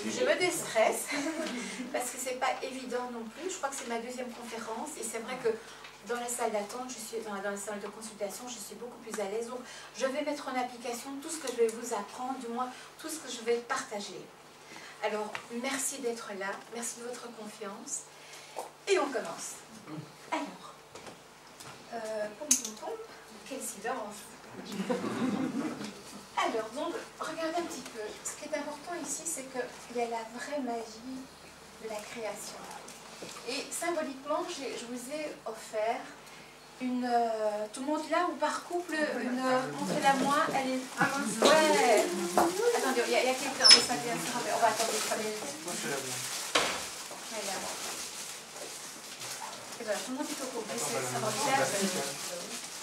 Je me déstresse parce que c'est pas évident non plus. Je crois que c'est ma deuxième conférence et c'est vrai que dans la salle d'attente, je suis dans la salle de consultation, je suis beaucoup plus à l'aise. Donc, je vais mettre en application tout ce que je vais vous apprendre, du moins tout ce que je vais partager. Alors, merci d'être là, merci de votre confiance. Et on commence. Alors, quel silence. Alors, donc, regardez un petit peu. Ce qui est important ici, c'est qu'il y a la vraie magie de la création. Et symboliquement, je vous ai offert une... tout le monde là ou par couple, une... montrez-la moi, elle est... Ah mince, ouais. Attendez, il y a quelqu'un, mais ça vient sur... On va attendre 3 minutes. Moi, je suis là. Elle est là. Et voilà, tout le monde est au complet, ça va bien.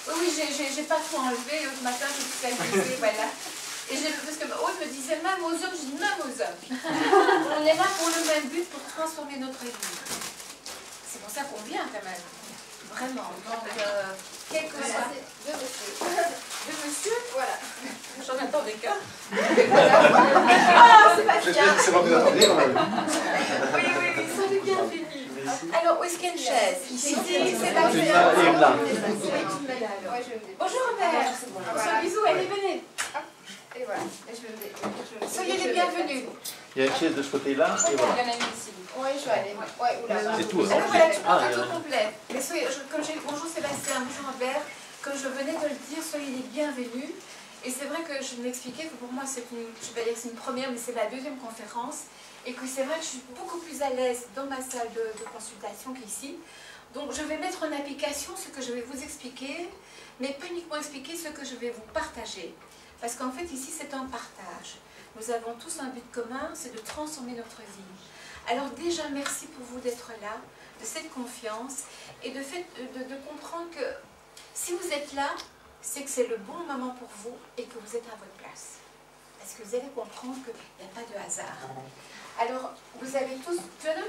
Oui, j'ai pas tout enlevé. Ce matin, j'ai tout calculé, voilà. Et parce que Aude me disait même aux hommes, je dis même aux hommes. On est là pour le même but, pour transformer notre vie. C'est pour ça qu'on vient quand même. Vraiment. Donc, quel que soit. Deux monsieur. Deux monsieur, voilà. J'en attendais qu'un. Ah, Sébastien. C'est pas plus attendu quand même. Oui, soyez bienvenus. Alors, où est-ce qu'il y a une chaise? Ici, Sébastien. Bonjour Robert. Bonjour, bisous, allez, venez. Et voilà. Soyez les bienvenus. Il y a une chaise de ce côté-là, et voilà. Il y en a une ici. Oui, je vais aller. Ouais, oula. C'est tout. Alors voilà, tout le monde est au complet. Mais soyez, comme j'ai bonjour Sébastien, bonjour Robert, comme je venais de le dire, soyez les bienvenus. Et c'est vrai que je m'expliquais que pour moi, c'est une, je vais pas dire que c'est une première, mais c'est la deuxième conférence. Et que c'est vrai que je suis beaucoup plus à l'aise dans ma salle de consultation qu'ici. Donc je vais mettre en application ce que je vais vous expliquer, mais pas uniquement expliquer ce que je vais vous partager. Parce qu'en fait, ici, c'est un partage. Nous avons tous un but commun, c'est de transformer notre vie. Alors déjà, merci pour vous d'être là, de cette confiance, et de comprendre que si vous êtes là, c'est que c'est le bon moment pour vous et que vous êtes à votre place. Parce que vous allez comprendre qu'il n'y a pas de hasard. Alors, vous avez tous... Tu vas donner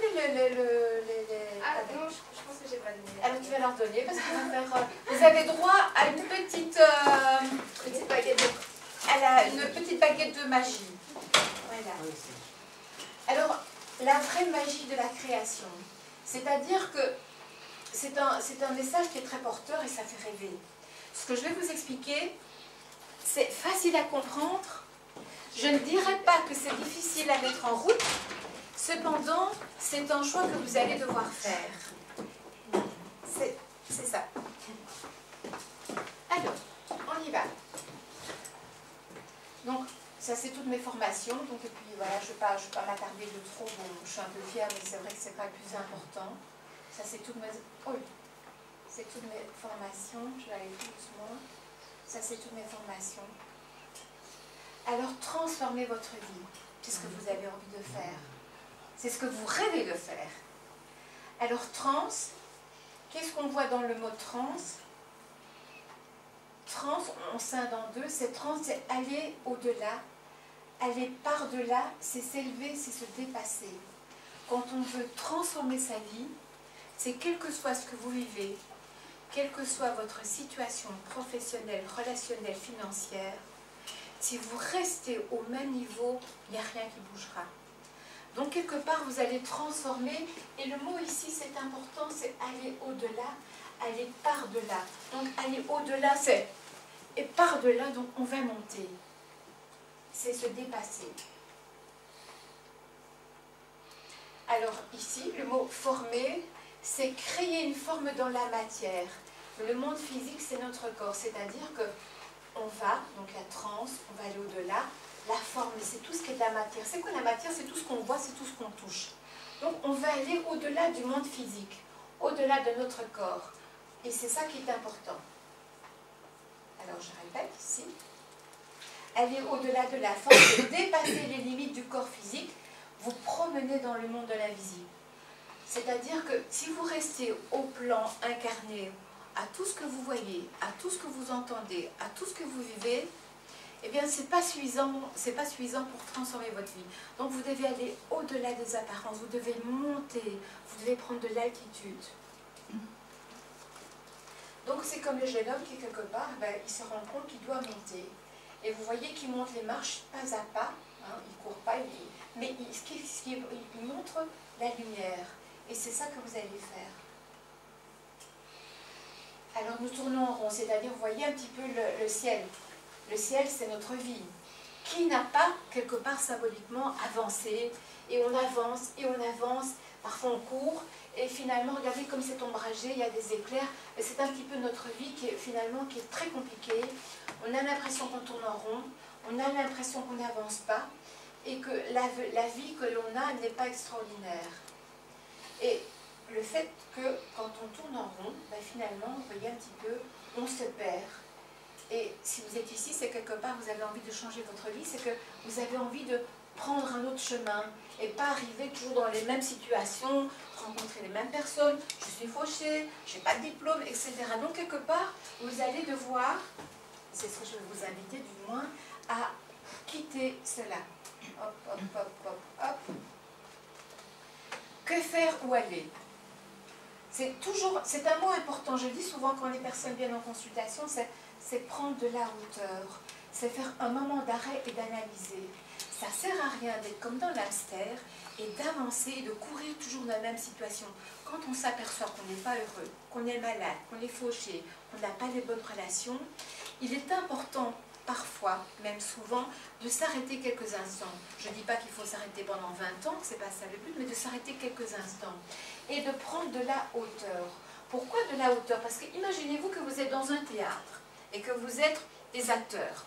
Ah non, je pense que j'ai pas donné. Alors, tu vas leur donner parce qu'on va faire... Vous avez droit à une petite baguette de magie. Voilà. Alors, la vraie magie de la création. C'est-à-dire que c'est un message qui est très porteur et ça fait rêver. Ce que je vais vous expliquer, c'est facile à comprendre. Je ne dirais pas que c'est difficile à mettre en route, cependant, c'est un choix que vous allez devoir faire. C'est ça. Alors, on y va. Donc, ça c'est toutes mes formations, donc, et puis voilà, je ne vais pas m'attarder de trop, bon, je suis un peu fière, mais c'est vrai que c'est pas le plus important. Ça c'est toutes mes... Oh, c'est toutes mes formations, je vais aller tout doucement. Ça c'est toutes mes formations. Alors, transformez votre vie. C'est ce que vous avez envie de faire. C'est ce que vous rêvez de faire. Alors, trans, qu'est-ce qu'on voit dans le mot trans? Trans, on scinde en deux. C'est trans, c'est aller au-delà. Aller par-delà, c'est s'élever, c'est se dépasser. Quand on veut transformer sa vie, c'est quel que soit ce que vous vivez, quelle que soit votre situation professionnelle, relationnelle, financière, si vous restez au même niveau, il n'y a rien qui bougera. Donc, quelque part, vous allez transformer. Et le mot ici, c'est important, c'est aller au-delà, aller par-delà. Donc, aller au-delà, c'est... Et par-delà, donc, on va monter. C'est se dépasser. Alors, ici, le mot « former », c'est créer une forme dans la matière. Le monde physique, c'est notre corps. C'est-à-dire que on va, donc la transe, on va aller au-delà. La forme, c'est tout ce qui est de la matière. C'est quoi la matière? C'est tout ce qu'on voit, c'est tout ce qu'on touche. Donc on va aller au-delà du monde physique, au-delà de notre corps. Et c'est ça qui est important. Alors je répète ici. Aller au-delà de la forme, c'est dépasser les limites du corps physique, vous promener dans le monde de l'invisible. C'est-à-dire que si vous restez au plan incarné, à tout ce que vous voyez, à tout ce que vous entendez, à tout ce que vous vivez, eh bien, c'est pas suffisant pour transformer votre vie. Donc, vous devez aller au-delà des apparences, vous devez monter, vous devez prendre de l'altitude. Donc, c'est comme le jeune homme qui, quelque part, ben, il se rend compte qu'il doit monter. Et vous voyez qu'il monte les marches pas à pas, hein, il ne court pas, mais il montre la lumière. Et c'est ça que vous allez faire. Alors nous tournons en rond, c'est-à-dire, vous voyez un petit peu le ciel. Le ciel, c'est notre vie. Qui n'a pas, quelque part symboliquement, avancé, et on avance, parfois on court, et finalement, regardez comme c'est ombragé, il y a des éclairs, et c'est un petit peu notre vie qui est très compliquée. On a l'impression qu'on tourne en rond, on a l'impression qu'on n'avance pas, et que la vie que l'on a n'est pas extraordinaire. Et le fait que quand on tourne en rond, ben finalement, vous voyez un petit peu, on se perd. Et si vous êtes ici, c'est quelque part, vous avez envie de changer votre vie, c'est que vous avez envie de prendre un autre chemin et pas arriver toujours dans les mêmes situations, rencontrer les mêmes personnes, je suis fauchée, je n'ai pas de diplôme, etc. Donc quelque part, vous allez devoir, c'est ce que je vais vous inviter du moins, à quitter cela. Hop, hop, hop, hop, hop. Que faire, où aller? C'est un mot important, je dis souvent quand les personnes viennent en consultation, c'est prendre de la hauteur, c'est faire un moment d'arrêt et d'analyser. Ça ne sert à rien d'être comme dans l'hamster et d'avancer et de courir toujours dans la même situation. Quand on s'aperçoit qu'on n'est pas heureux, qu'on est malade, qu'on est fauché, qu'on n'a pas les bonnes relations, il est important, parfois, même souvent, de s'arrêter quelques instants. Je ne dis pas qu'il faut s'arrêter pendant 20 ans, ce n'est pas ça le but, mais de s'arrêter quelques instants et de prendre de la hauteur. Pourquoi de la hauteur? Parce que imaginez-vous que vous êtes dans un théâtre et que vous êtes des acteurs.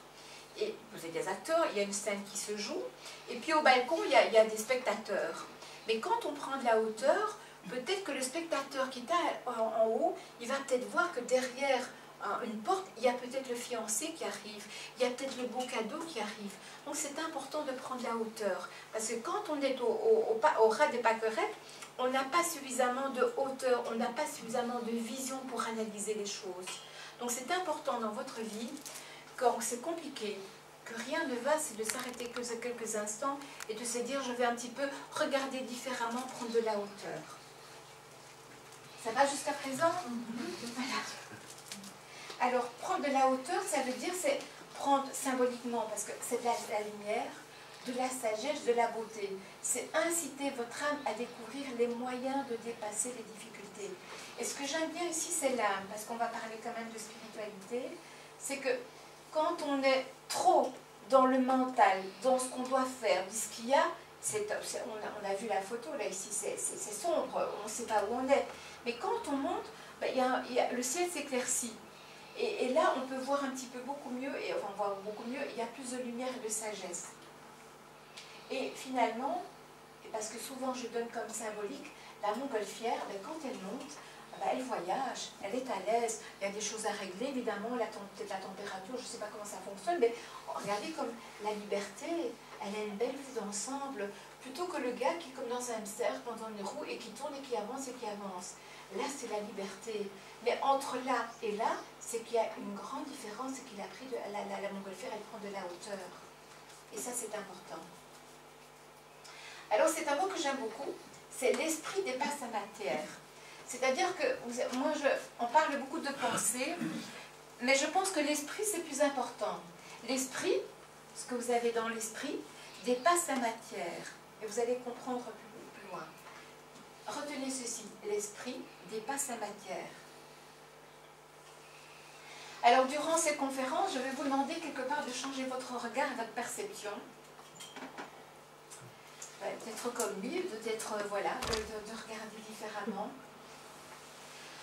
Et vous êtes des acteurs, il y a une scène qui se joue, et puis au balcon, il y a des spectateurs. Mais quand on prend de la hauteur, peut-être que le spectateur qui est en haut, il va peut-être voir que derrière une porte, il y a peut-être le fiancé qui arrive, il y a peut-être le beau cadeau qui arrive. Donc c'est important de prendre la hauteur, parce que quand on est au ras des pâquerettes, on n'a pas suffisamment de hauteur, on n'a pas suffisamment de vision pour analyser les choses. Donc c'est important dans votre vie, quand c'est compliqué, que rien ne va, c'est de s'arrêter quelques instants et de se dire, je vais un petit peu regarder différemment, prendre de la hauteur. Ça va jusqu'à présent? Voilà. Alors, prendre de la hauteur, ça veut dire, c'est prendre symboliquement, parce que c'est de la lumière, de la sagesse, de la beauté. C'est inciter votre âme à découvrir les moyens de dépasser les difficultés. Et ce que j'aime bien ici, c'est l'âme, parce qu'on va parler quand même de spiritualité, c'est que quand on est trop dans le mental, dans ce qu'on doit faire, de ce qu'il y a, on a vu la photo, là, ici, c'est sombre, on ne sait pas où on est. Mais quand on monte, ben, le ciel s'éclaircit. Et là, on peut voir un petit peu beaucoup mieux, enfin, on voit beaucoup mieux, il y a plus de lumière et de sagesse. Et finalement, parce que souvent je donne comme symbolique, la montgolfière, ben, quand elle monte, ben, elle voyage, elle est à l'aise, il y a des choses à régler, évidemment, peut-être la température, je ne sais pas comment ça fonctionne, mais regardez comme la liberté, elle a une belle vue d'ensemble, plutôt que le gars qui est comme dans un hamster, pendant une roue, et qui tourne et qui avance et qui avance. Là, c'est la liberté. Mais entre là et là, c'est qu'il y a une grande différence, c'est qu'il a pris la montgolfière, elle prend de la hauteur. Et ça, c'est important. Alors, c'est un mot que j'aime beaucoup, c'est l'esprit dépasse la matière. C'est-à-dire que, on parle beaucoup de pensée, mais je pense que l'esprit, c'est plus important. L'esprit, ce que vous avez dans l'esprit, dépasse la matière. Et vous allez comprendre plus loin. Retenez ceci, l'esprit dépasse la matière. Alors, durant cette conférence, je vais vous demander quelque part de changer votre regard et votre perception. D'être comme lui, d'être, voilà, de regarder différemment.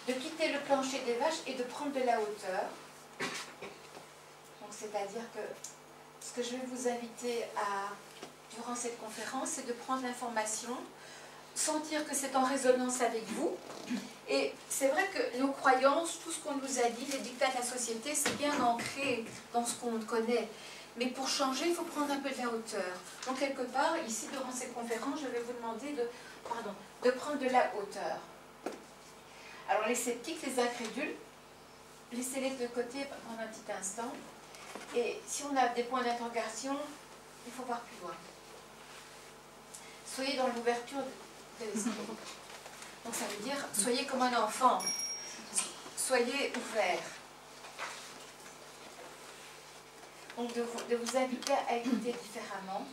De quitter le plancher des vaches et de prendre de la hauteur. Donc, c'est-à-dire que ce que je vais vous inviter durant cette conférence, c'est de prendre l'information, sentir que c'est en résonance avec vous. Et c'est vrai que nos croyances, tout ce qu'on nous a dit, les dictats de la société, c'est bien ancré dans ce qu'on connaît. Mais pour changer, il faut prendre un peu de la hauteur. Donc quelque part, ici, durant cette conférence, je vais vous demander de prendre de la hauteur. Alors les sceptiques, les incrédules, laissez-les de côté pendant un petit instant. Et si on a des points d'interrogation, il faut voir plus loin. Soyez dans l'ouverture de l'esprit. Donc ça veut dire, soyez comme un enfant. Soyez ouvert. Donc de vous inviter à écouter différemment,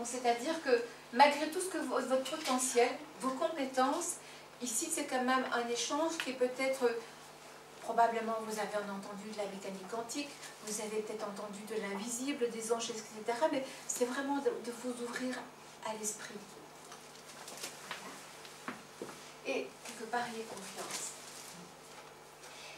C'est-à-dire que malgré tout ce que votre potentiel, vos compétences, ici c'est quand même un échange qui est peut-être, probablement vous avez entendu de la mécanique quantique, vous avez peut-être entendu de l'invisible, des anges, etc. Mais c'est vraiment de vous ouvrir à l'esprit. Et quelque part, il y ait confiance.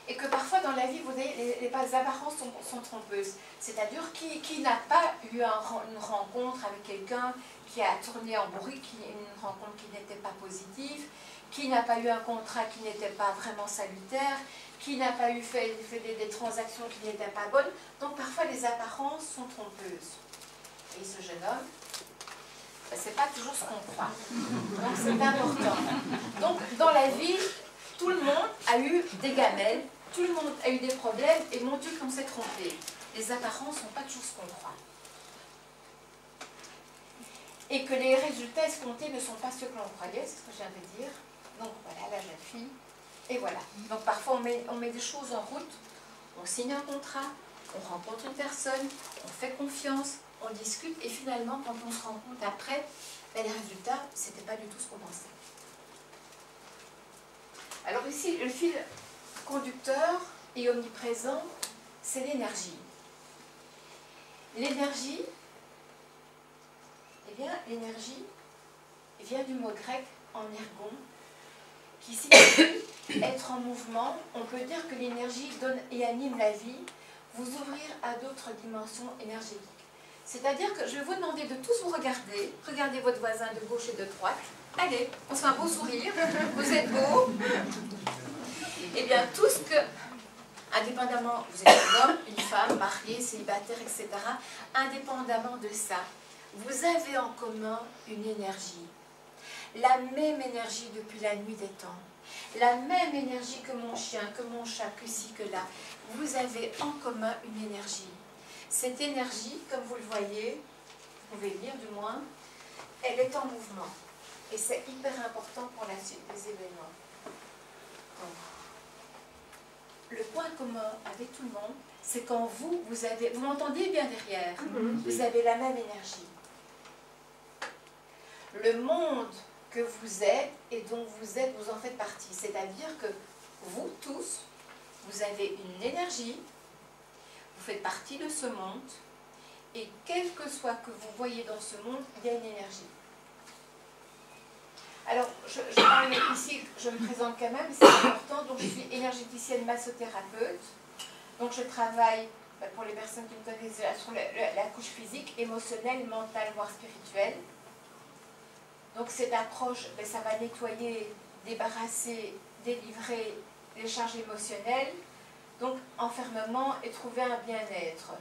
Et que parfois dans la vie, vous voyez, les apparences sont trompeuses. C'est-à-dire qui n'a pas eu une rencontre avec quelqu'un qui a tourné en bourrique, une rencontre qui n'était pas positive, qui n'a pas eu un contrat qui n'était pas vraiment salutaire, qui n'a pas eu fait des transactions qui n'étaient pas bonnes. Donc parfois les apparences sont trompeuses. Et ce jeune homme, ben, c'est pas toujours ce qu'on croit. Donc c'est important. Donc dans la vie, tout le monde a eu des gamelles, tout le monde a eu des problèmes, et mon Dieu qu'on s'est trompé. Les apparences ne sont pas toujours ce qu'on croit. Et que les résultats escomptés ne sont pas ceux que l'on croyait, c'est ce que je viens de dire. Donc voilà, la jeune fille. Et voilà. Donc parfois on met des choses en route, on signe un contrat, on rencontre une personne, on fait confiance, on discute, et finalement quand on se rend compte après, ben, les résultats, c'était pas du tout ce qu'on pensait. Alors ici, le fil conducteur et omniprésent, c'est l'énergie. L'énergie, eh bien, l'énergie vient du mot grec en ergon, qui signifie être en mouvement. On peut dire que l'énergie donne et anime la vie, vous ouvrir à d'autres dimensions énergétiques. C'est-à-dire que je vais vous demander de tous vous regarder, regardez votre voisin de gauche et de droite. Allez, on se fait un beau sourire, vous êtes beau. Eh bien, tout ce que, indépendamment, vous êtes un homme, une femme, marié, célibataire, etc., indépendamment de ça, vous avez en commun une énergie. La même énergie depuis la nuit des temps. La même énergie que mon chien, que mon chat, que ci, que là. Vous avez en commun une énergie. Cette énergie, comme vous le voyez, vous pouvez lire du moins, elle est en mouvement. Et c'est hyper important pour la suite des événements. Donc, le point commun avec tout le monde, c'est quand vous avez, vous m'entendez bien derrière, vous avez la même énergie. Le monde que vous êtes et dont vous êtes, vous en faites partie. C'est-à-dire que vous tous, vous avez une énergie, vous faites partie de ce monde, et quel que soit que vous voyez dans ce monde, il y a une énergie. Alors, je parle ici, je me présente quand même, c'est important. Donc, je suis énergéticienne massothérapeute. Donc, je travaille, pour les personnes qui me connaissent, sur la couche physique, émotionnelle, mentale, voire spirituelle. Donc, cette approche, ça va nettoyer, débarrasser, délivrer les charges émotionnelles, donc enfermement et trouver un bien-être.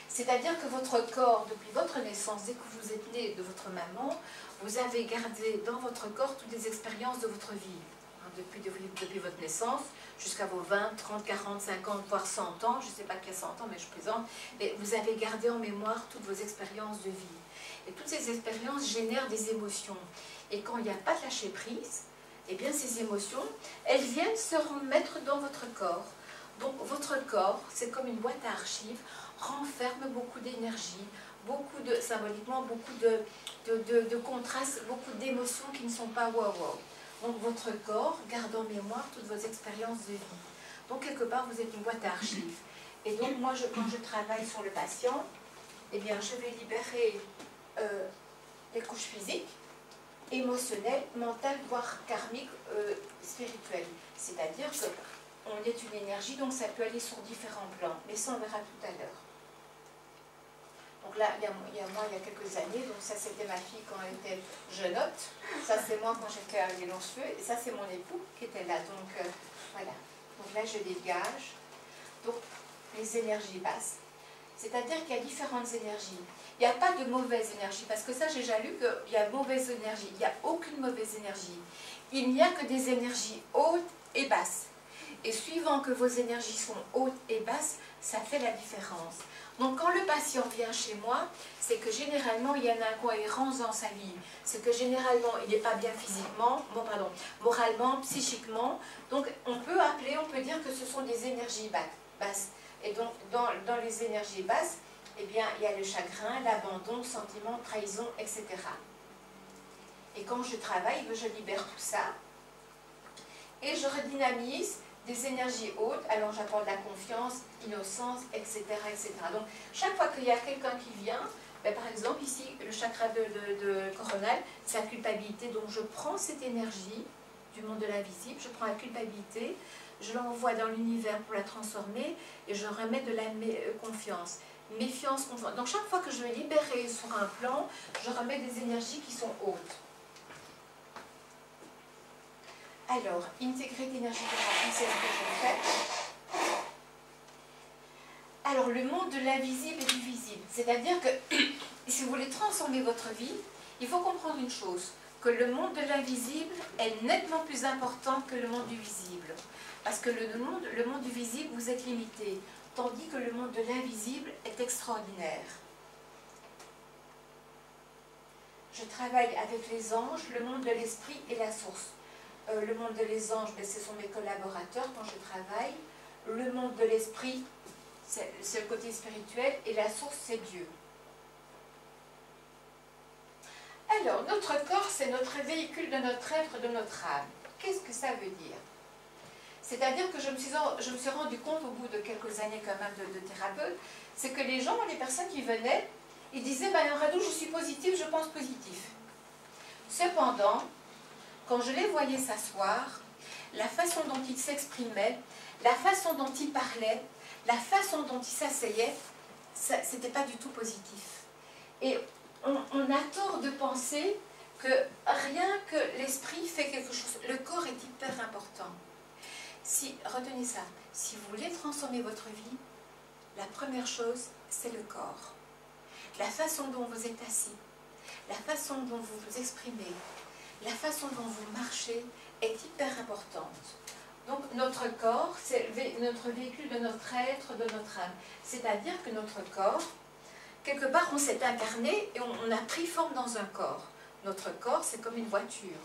C'est-à-dire que votre corps, depuis votre naissance, dès que vous êtes né de votre maman, vous avez gardé dans votre corps toutes les expériences de votre vie. Depuis votre naissance, jusqu'à vos 20, 30, 40, 50, voire 100 ans, je ne sais pas qui a 100 ans, mais je plaisante, mais vous avez gardé en mémoire toutes vos expériences de vie. Et toutes ces expériences génèrent des émotions. Et quand il n'y a pas de lâcher prise, eh bien ces émotions, elles viennent se remettre dans votre corps. Donc votre corps, c'est comme une boîte à archives, renferme beaucoup d'énergie, symboliquement, beaucoup de contrastes, beaucoup d'émotions qui ne sont pas wow. Donc votre corps garde en mémoire toutes vos expériences de vie. Donc quelque part, vous êtes une boîte à archives. Et donc moi, quand je travaille sur le patient, eh bien je vais libérer les couches physiques, émotionnelles, mentales, voire karmiques, spirituelles. C'est-à-dire qu'on est une énergie, donc ça peut aller sur différents plans. Mais ça, on verra tout à l'heure. Donc là, il y a quelques années, donc ça c'était ma fille quand elle était jeunotte, ça c'est moi quand j'étais avec les longs cheveux, et ça c'est mon époux qui était là. Donc voilà. Donc là je dégage. Donc les énergies basses. C'est-à-dire qu'il y a différentes énergies. Il n'y a pas de mauvaise énergie, parce que ça j'ai déjà lu qu'il y a mauvaise énergie. Il n'y a aucune mauvaise énergie. Il n'y a que des énergies hautes et basses. Et suivant que vos énergies sont hautes et basses, ça fait la différence. Donc quand le patient vient chez moi, c'est que généralement il y a une incohérence dans sa vie. C'est que généralement il n'est pas bien physiquement, moralement, psychiquement. Donc on peut dire que ce sont des énergies basses. Et donc dans les énergies basses, eh bien, il y a le chagrin, l'abandon, le sentiment, trahison, etc. Et quand je travaille, je libère tout ça et je redynamise des énergies hautes. Alors j'apporte la confiance, innocence, etc., etc. Donc chaque fois qu'il y a quelqu'un qui vient, ben, par exemple ici, le chakra de coronal, c'est la culpabilité. Donc je prends cette énergie du monde de l'invisible, je prends la culpabilité, je l'envoie dans l'univers pour la transformer et je remets de la confiance. Méfiance, confiance. Donc chaque fois que je vais libérer sur un plan, je remets des énergies qui sont hautes. Alors, intégrer d'énergie-thérapie, c'est ce que je fais. Alors, le monde de l'invisible et du visible. C'est-à-dire que, si vous voulez transformer votre vie, il faut comprendre une chose, que le monde de l'invisible est nettement plus important que le monde du visible. Parce que le monde du visible, vous êtes limité, tandis que le monde de l'invisible est extraordinaire. Je travaille avec les anges, le monde de l'esprit et la source. Le monde de les anges, ben, ce sont mes collaborateurs quand je travaille. Le monde de l'esprit, c'est le côté spirituel. Et la source, c'est Dieu. Alors, notre corps, c'est notre véhicule de notre être, de notre âme. Qu'est-ce que ça veut dire? C'est-à-dire que je me suis rendu compte au bout de quelques années quand même de thérapeute, c'est que les gens, les personnes qui venaient, ils disaient, ben, Radou, je suis positive, je pense positif. Cependant, quand je les voyais s'asseoir, la façon dont ils s'exprimaient, la façon dont ils parlaient, la façon dont ils s'asseyaient, c'était pas du tout positif. Et on a tort de penser que rien que l'esprit fait quelque chose. Le corps est hyper important. Retenez ça, si vous voulez transformer votre vie, la première chose, c'est le corps. La façon dont vous êtes assis, la façon dont vous vous exprimez, la façon dont vous marchez est hyper importante. Donc notre corps, c'est notre véhicule de notre être, de notre âme. C'est-à-dire que notre corps, quelque part on s'est incarné et on a pris forme dans un corps. Notre corps, c'est comme une voiture.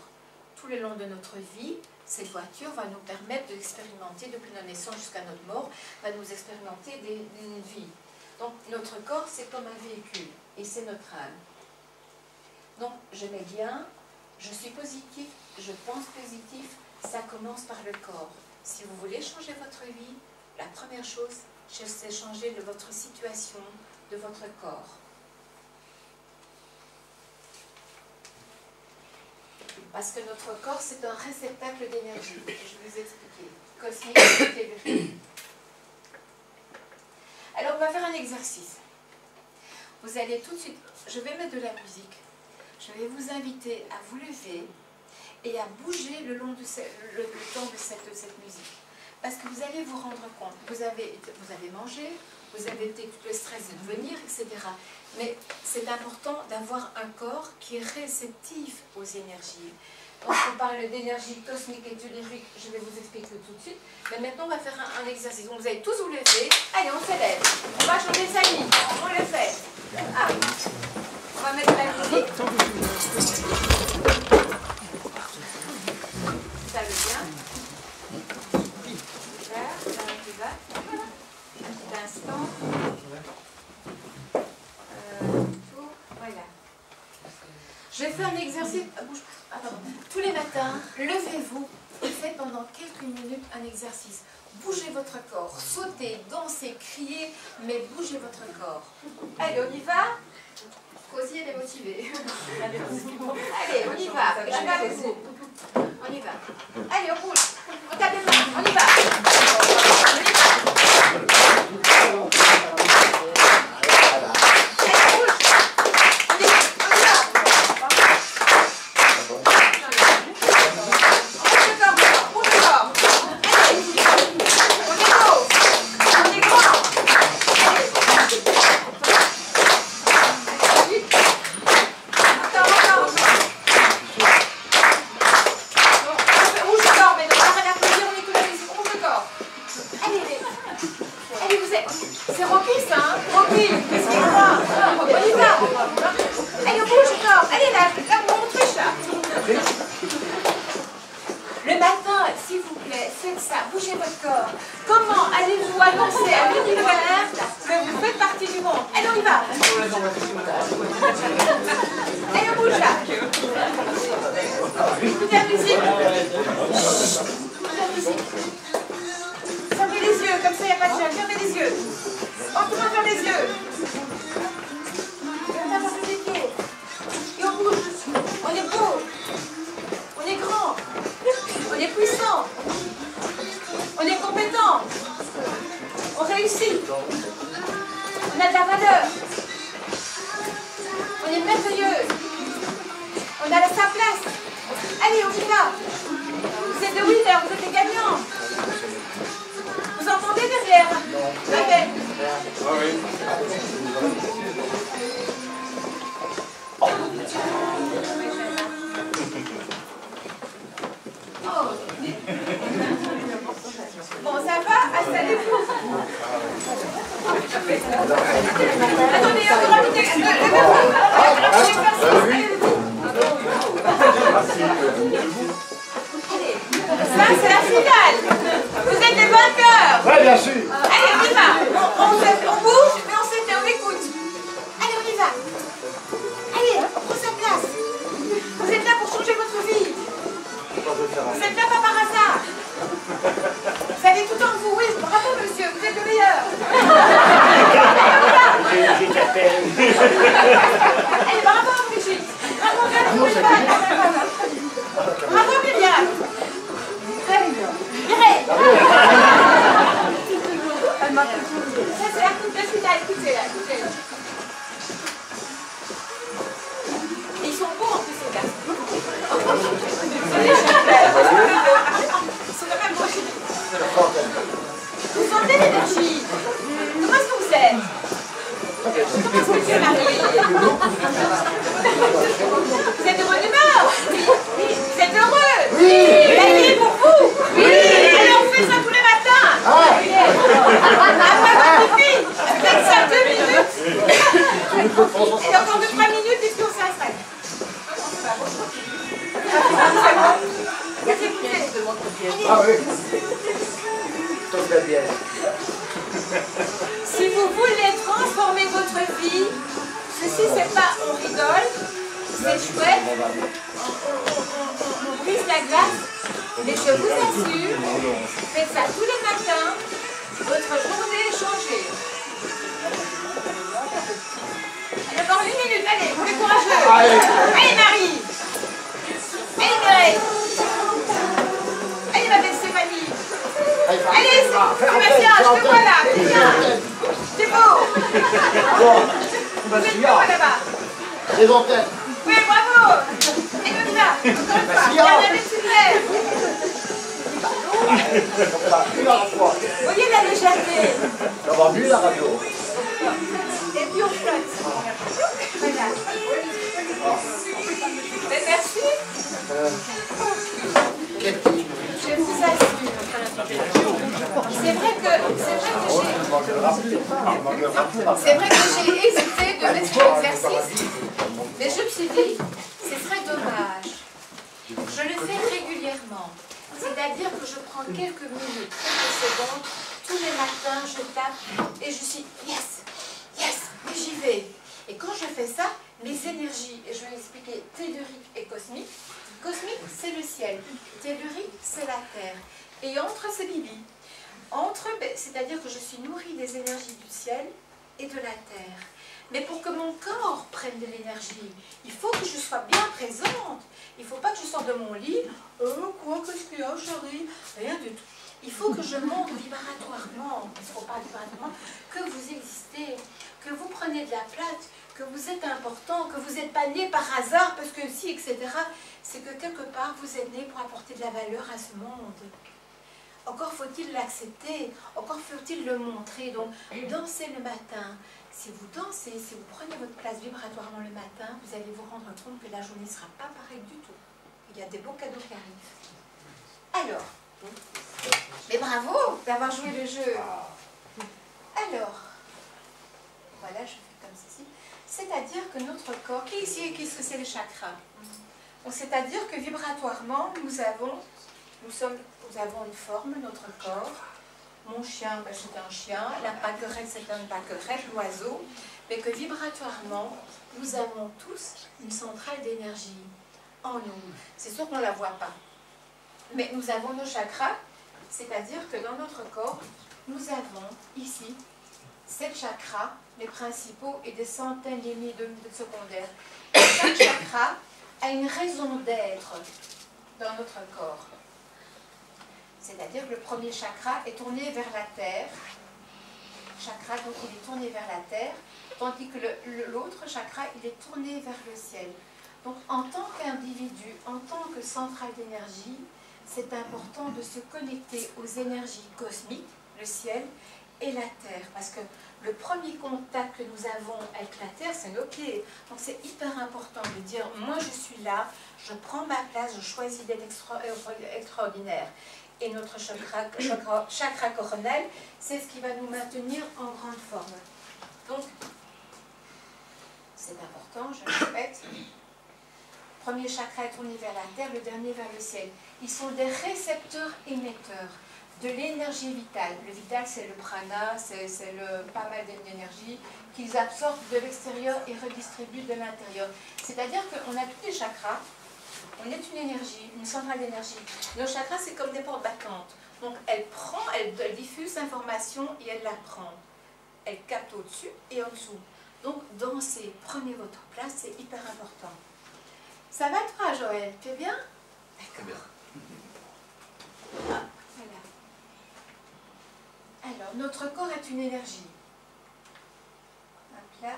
Tout le long de notre vie, cette voiture va nous permettre d'expérimenter, depuis notre naissance jusqu'à notre mort, va nous expérimenter une vie. Donc notre corps, c'est comme un véhicule et c'est notre âme. Donc je mets bien. Je suis positif, je pense positif, ça commence par le corps. Si vous voulez changer votre vie, la première chose, c'est changer de votre situation, de votre corps. Parce que notre corps, c'est un réceptacle d'énergie. Je vais vous expliquer. Cosmique et tellurique. Alors, on va faire un exercice. Vous allez tout de suite... Je vais mettre de la musique. Je vais vous inviter à vous lever et à bouger le long de le temps de cette musique. Parce que vous allez vous rendre compte, vous avez mangé, vous avez été tout le stress de venir, etc. Mais c'est important d'avoir un corps qui est réceptif aux énergies. Donc on parle d'énergie cosmique et tellurique, je vais vous expliquer tout de suite. Mais maintenant on va faire un exercice. Donc vous allez tous vous lever. Allez, on se lève. On va changer sa ligne. On le fait. Ah. On va mettre la musique. Ça va bien. Super. Là, tu vas. Voilà. Un petit instant. Tout. Voilà. Je vais faire un exercice. Tous les matins, levez-vous et faites pendant quelques minutes un exercice. Bougez votre corps. Sautez, dansez, criez, mais bougez votre corps. Allez, on y va. Cosy, elle est motivée. Allez, on y va. Je vais avec vous. On y va. Allez, on bouge. On tape les mains. On y va. On y va. C'est Rocky ça, hein? Rocky, qu'est-ce qu'il croit? On y va. Allez, on bouge encore. Allez, là, on triche là. Le matin, s'il vous plaît, faites ça, bougez votre corps. Comment allez-vous annoncer à l'univers que vous faites partie du monde? Allez, on y va. la musique. La musique. Fermez les yeux, comme ça il n'y a pas de gêne. Fermez les yeux. Oh, tout le monde ferme les yeux. On va faire les pieds. Et on bouge. On est beau. On est grand. On est puissant. On est compétent. On réussit. On a de la valeur. On est merveilleux. On a sa place. Allez, on y va. Vous êtes des winners, vous êtes des gagnants. Vous entendez derrière? Ok. Bon, ça va? Installez-vous. Attendez, encore un petit... Allez, ça c'est la finale. Vous êtes des vainqueurs. Oui, bien sûr. Allez, on y va. On bouge, mais on s'éteint, on écoute. Allez, on y va. Allez, on prend sa place. Vous êtes là pour changer votre vie. Vous êtes là pas par hasard. Vous avez tout en vous, oui. Bravo, monsieur, vous êtes le meilleur. Allez, bravo, Brigitte. Bravo, bravo, Myriam. Mireille. Ça, c'est la coupe de finale. Écoutez, là, écoutez. Et ils sont beaux, en plus, ces gars. Ils sont quand même beaux. Vous sentez l'énergie? Comment est-ce que vous êtes? Comment est-ce que tu es, Marie? Vous êtes de bonne humeur? Oui. Vous êtes heureux? Oui. La vie est pour vous? Oui. Allez, on fait ça tous les matins. Après votre pipi, faites ça 2 minutes. Et encore 2-3 minutes, et puis on s'installe. Ah oui. Toute la bière. Si vous voulez transformer votre vie, ceci c'est pas on rigole, c'est chouette, on brise la glace, mais je vous assure, faites ça tous les matins, votre journée est changée. Encore 1 minute, allez, vous êtes courageux. Allez Marie. Allez Mireille. Allez ma belle Stéphanie. Allez Sébastien, je te vois là. Viens. C'est beau. Vous êtes beau là-bas. Les antennes. Oui, bravo. Et comme ça. Encore une fois. Bien allez, s'il vous plaît. Comme ça, une à la fois. Vous voyez la légèreté. Ça va mieux la radio. Et puis on flotte. Voilà. Mais merci. Je vous assure. C'est vrai que j'ai hésité de mettre l'exercice, mais je me suis dit, ce serait dommage. Je le fais régulièrement. C'est-à-dire que je prends quelques minutes, quelques secondes, tous les matins, je tape et je suis yes, yes, et j'y vais. Et quand je fais ça, mes énergies, et je vais expliquer tellurique et cosmique. Cosmique, c'est le ciel. Tellurique, c'est la terre. Et entre, c'est Bibi. Entre, c'est-à-dire que je suis nourrie des énergies du ciel et de la terre. Mais pour que mon corps prenne de l'énergie, il faut que je sois bien présente. Il ne faut pas que je sorte de mon lit. Quoi, qu'est-ce qu'il y a, chérie? Rien du tout. Il faut que je montre vibratoirement, parce qu'on parle vibratoirement, que vous existez, que vous prenez de la place, que vous êtes important, que vous n'êtes pas né par hasard, parce que si, etc. C'est que quelque part, vous êtes né pour apporter de la valeur à ce monde. Encore faut-il l'accepter, encore faut-il le montrer. Donc, dansez le matin. Si vous dansez, si vous prenez votre place vibratoirement le matin, vous allez vous rendre compte que la journée ne sera pas pareille du tout. Il y a des beaux cadeaux qui arrivent. Alors, mais bravo d'avoir joué le jeu. Alors, voilà, je fais comme ceci. C'est-à-dire que notre corps, qui ici, qu'est-ce que c'est le chakra? C'est-à-dire que vibratoirement, nous avons une forme, notre corps. Mon chien, c'est un chien, la pâquerette, c'est un pâquerette, l'oiseau. Mais que vibratoirement, nous avons tous une centrale d'énergie. en nous. C'est sûr qu'on ne la voit pas. Mais nous avons nos chakras, c'est-à-dire que dans notre corps, nous avons ici 7 chakras, les principaux, et des centaines et milliers de secondaires. Et chaque chakra a une raison d'être dans notre corps. C'est-à-dire que le premier chakra est tourné vers la terre. Chakra, donc il est tourné vers la terre, tandis que l'autre chakra, il est tourné vers le ciel. Donc en tant qu'individu, en tant que centrale d'énergie, c'est important de se connecter aux énergies cosmiques, le ciel et la terre. Parce que le premier contact que nous avons avec la terre, c'est nos pieds. Donc c'est hyper important de dire, moi je suis là, je prends ma place, je choisis d'être extraordinaire. Et notre chakra coronel, c'est ce qui va nous maintenir en grande forme. Donc, c'est important, je le répète. Le premier chakra est tourné vers la terre, le dernier vers le ciel. Ils sont des récepteurs émetteurs de l'énergie vitale. Le vital, c'est le prana, c'est pas mal d'énergie qu'ils absorbent de l'extérieur et redistribuent de l'intérieur. C'est-à-dire qu'on a tous les chakras. On est une énergie, une centrale d'énergie. Nos chakras, c'est comme des portes battantes. Donc, elle prend, elle diffuse l'information et elle la prend. Elle capte au-dessus et en dessous. Donc, dansez, prenez votre place, c'est hyper important. Ça va toi, Joël? Tu es bien? Très bien. Ah, voilà. Alors, notre corps est une énergie. Hop là.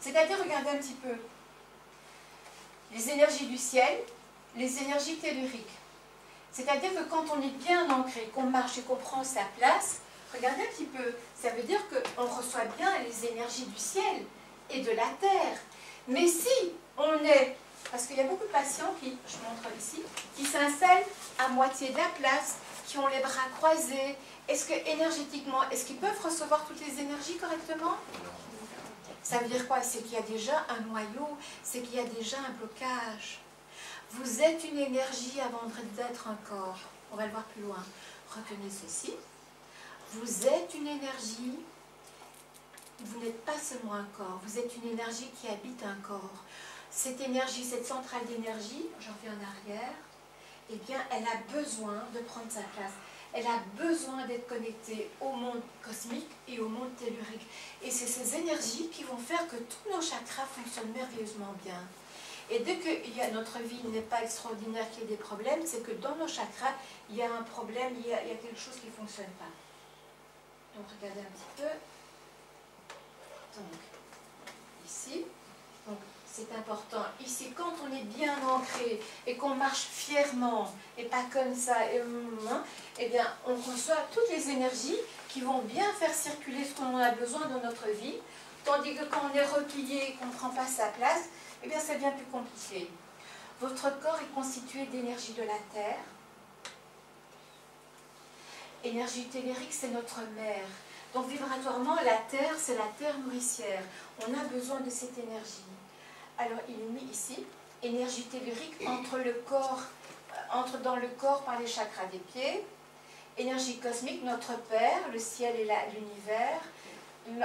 C'est-à-dire, regardez un petit peu. Les énergies du ciel, les énergies telluriques. C'est-à-dire que quand on est bien ancré, qu'on marche et qu'on prend sa place, regardez un petit peu, ça veut dire qu'on reçoit bien les énergies du ciel et de la terre. Mais si on est, parce qu'il y a beaucoup de patients qui, je montre ici, qui s'installent à moitié de la place, qui ont les bras croisés, est-ce que énergétiquement, est-ce qu'ils peuvent recevoir toutes les énergies correctement ? Ça veut dire quoi? C'est qu'il y a déjà un noyau, c'est qu'il y a déjà un blocage. Vous êtes une énergie avant d'être un corps. On va le voir plus loin. Retenez ceci. Vous êtes une énergie, vous n'êtes pas seulement un corps, vous êtes une énergie qui habite un corps. Cette énergie, cette centrale d'énergie, j'en fais en arrière, eh bien, elle a besoin de prendre sa place. Elle a besoin d'être connectée au monde cosmique et au monde tellurique. Et c'est ces énergies qui vont faire que tous nos chakras fonctionnent merveilleusement bien. Et dès que notre vie n'est pas extraordinaire, qu'il y a des problèmes, c'est que dans nos chakras, il y a un problème, il y a quelque chose qui ne fonctionne pas. Donc, regardez un petit peu. Donc, ici. Donc, c'est important. Ici, quand on est bien ancré et qu'on marche fièrement, et pas comme ça, eh bien, on reçoit toutes les énergies qui vont bien faire circuler ce qu'on a besoin dans notre vie, tandis que quand on est replié et qu'on ne prend pas sa place, eh bien, ça devient plus compliqué. Votre corps est constitué d'énergie de la terre. Énergie tellurique, c'est notre mère. Donc, vibratoirement, la terre, c'est la terre nourricière. On a besoin de cette énergie. Alors, il est mis ici, énergie tellurique entre dans le corps par les chakras des pieds. Énergie cosmique, notre Père, le ciel et l'univers,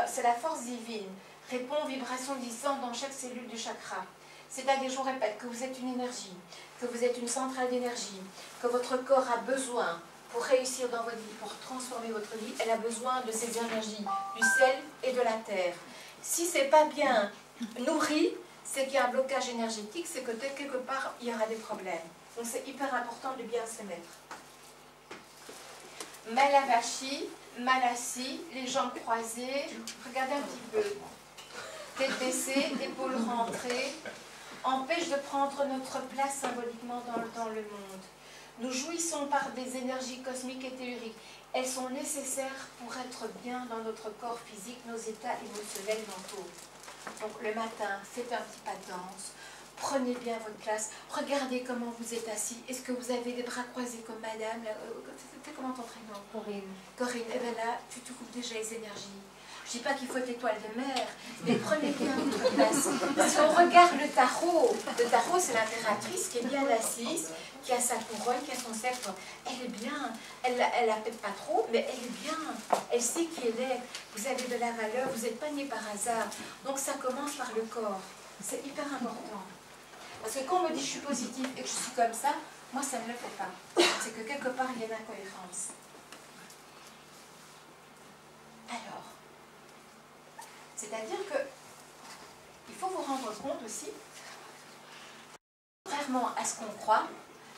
c'est la force divine. Répond aux vibrations distantes dans chaque cellule du chakra. C'est-à-dire, je vous répète, que vous êtes une énergie, que vous êtes une centrale d'énergie, que votre corps a besoin, pour réussir dans votre vie, pour transformer votre vie, elle a besoin de ces énergies, du ciel et de la terre. Si ce n'est pas bien nourri, c'est qu'il y a un blocage énergétique, c'est que quelque part, il y aura des problèmes. Donc c'est hyper important de bien se mettre. Mal avachi, mal assis, les jambes croisées, regardez un petit peu. Tête baissée, épaules rentrées, empêche de prendre notre place symboliquement dans le monde. Nous jouissons par des énergies cosmiques et telluriques. Elles sont nécessaires pour être bien dans notre corps physique, nos états émotionnels mentaux. Donc le matin, faites un petit pas de danse, prenez bien votre place, regardez comment vous êtes assis. Est-ce que vous avez les bras croisés comme madame comment ton prénom? Corinne. Corinne, et bien là, tu te coupes déjà les énergies. Je ne dis pas qu'il faut être étoile de mer, mais prenez bien votre place. Si on regarde le tarot c'est l'impératrice qui est bien assise, qui a sa couronne, qui a son sceptre. Elle est bien, elle la pète pas trop, mais elle est bien. Elle sait qui elle est. Vous avez de la valeur, vous n'êtes pas né par hasard. Donc ça commence par le corps. C'est hyper important. Parce que quand on me dit je suis positive et que je suis comme ça, moi ça ne le fait pas. C'est que quelque part il y a une incohérence. Alors, c'est-à-dire que il faut vous rendre compte aussi, contrairement à ce qu'on croit,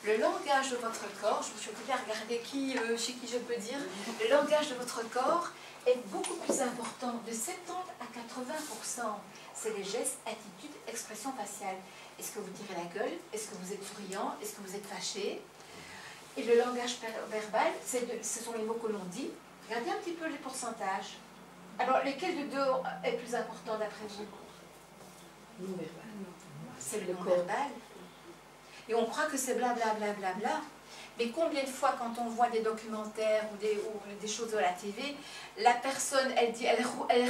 le langage de votre corps, je peux bien regarder chez qui je peux dire, le langage de votre corps est beaucoup plus important, de 70 à 80%. C'est les gestes, attitudes, expressions faciales. Est-ce que vous tirez la gueule? Est-ce que vous êtes souriant? Est-ce que vous êtes fâché? Et le langage verbal, ce sont les mots que l'on dit. Regardez un petit peu les pourcentages. Alors, lesquels de deux est plus important d'après vous? Non-verbal. C'est le non-verbal. Et on croit que c'est blablabla. Bla, bla, bla. Mais combien de fois, quand on voit des documentaires ou des choses à la TV, la personne, elle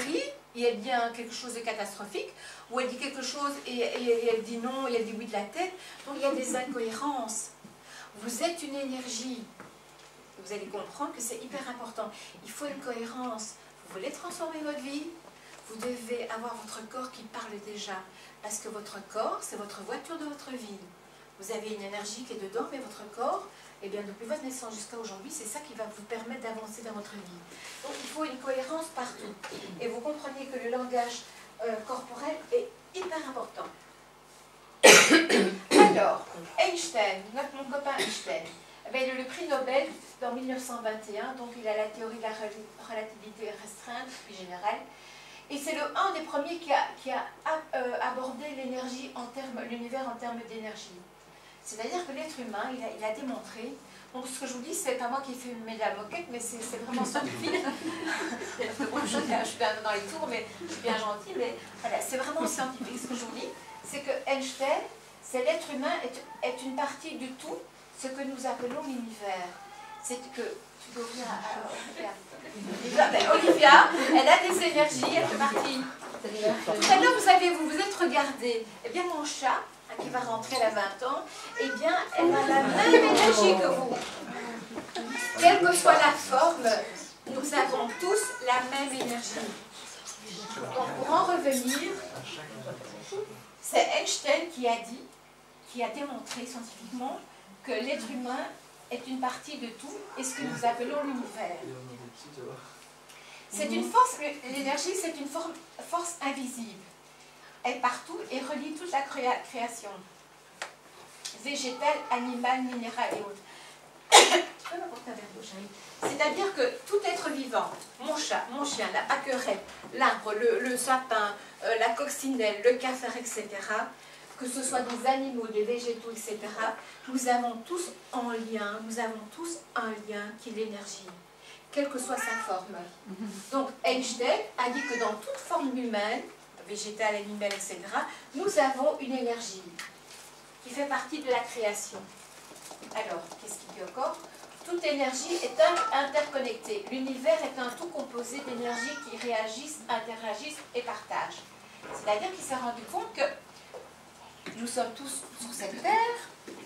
rit et elle dit quelque chose de catastrophique, ou elle dit quelque chose et elle dit non, et elle dit oui de la tête. Donc il y a des incohérences. Vous êtes une énergie. Vous allez comprendre que c'est hyper important. Il faut une cohérence. Vous voulez transformer votre vie? Vous devez avoir votre corps qui parle déjà. Parce que votre corps, c'est votre voiture de votre vie. Vous avez une énergie qui est dedans, mais votre corps, eh bien, depuis votre naissance jusqu'à aujourd'hui, c'est ça qui va vous permettre d'avancer dans votre vie. Donc, il faut une cohérence partout. Et vous comprenez que le langage corporel est hyper important. Alors, Einstein, mon copain Einstein, il a eu le prix Nobel en 1921, donc il a la théorie de la relativité restreinte, puis générale. Et c'est un des premiers qui a abordé l'énergie l'univers en termes d'énergie. C'est-à-dire que l'être humain, il a démontré, donc ce que je vous dis, c'est pas moi qui fais une la moquette, mais c'est vraiment scientifique. Parce que bon, je suis bien dans les tours, mais je suis bien gentille, mais voilà, c'est vraiment scientifique. Ce que je vous dis, c'est que Einstein, c'est l'être humain est une partie du tout, ce que nous appelons l'univers. C'est que, tu peux ouvrir Olivia, elle a des énergies, elle fait partie. Tout à l'heure, vous vous êtes regardé. Eh bien, mon chat, qui va rentrer à 20 ans, eh bien, elle a la même énergie que vous. Quelle que soit la forme, nous avons tous la même énergie. Donc, pour en revenir, c'est Einstein qui a démontré scientifiquement que l'être humain est une partie de tout et ce que nous appelons l'univers. C'est une force, l'énergie, c'est une force invisible. Elle est partout et relie toute la création. Végétale, animale, minérale et autres. C'est-à-dire que tout être vivant, mon chat, mon chien, la pâquerette, l'arbre, le sapin, la coccinelle, le cafard, etc., que ce soit des animaux, des végétaux, etc., nous avons tous un lien qui est l'énergie, quelle que soit sa forme. Donc Einstein a dit que dans toute forme humaine, végétale, animale, etc., nous avons une énergie qui fait partie de la création. Alors, qu'est-ce qu'il dit encore? Toute énergie est interconnectée. L'univers est un tout composé d'énergies qui réagissent, interagissent et partagent. C'est-à-dire qu'il s'est rendu compte que nous sommes tous sur cette terre,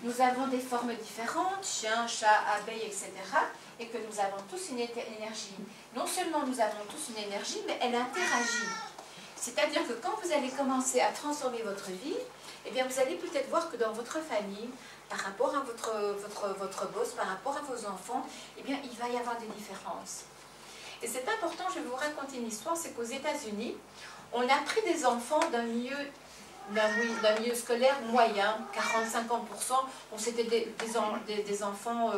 nous avons des formes différentes, chiens, chats, abeilles, etc. Et que nous avons tous une énergie. Non seulement nous avons tous une énergie, mais elle interagit. C'est-à-dire que quand vous allez commencer à transformer votre vie, eh bien vous allez peut-être voir que dans votre famille, par rapport à votre boss, par rapport à vos enfants, eh bien il va y avoir des différences. Et c'est important, je vais vous raconter une histoire, c'est qu'aux États-Unis, on a pris des enfants d'un milieu scolaire moyen, 40-50%, c'était des enfants,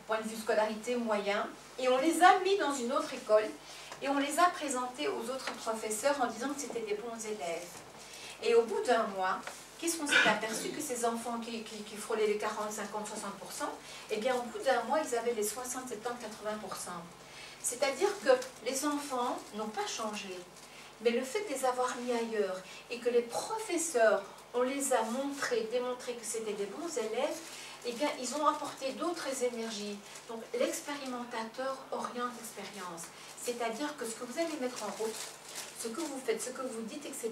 point de vue scolarité, moyen, et on les a mis dans une autre école, et on les a présentés aux autres professeurs en disant que c'était des bons élèves. Et au bout d'un mois, qu'est-ce qu'on s'est aperçu? Que ces enfants qui frôlaient les 40, 50, 60%, eh bien au bout d'un mois, ils avaient les 60, 70, 80%. C'est-à-dire que les enfants n'ont pas changé. Mais le fait de les avoir mis ailleurs et que les professeurs, on les a démontré que c'était des bons élèves, eh bien, ils ont apporté d'autres énergies. Donc, l'expérimentateur oriente l'expérience. C'est-à-dire que ce que vous allez mettre en route, ce que vous faites, ce que vous dites, etc.,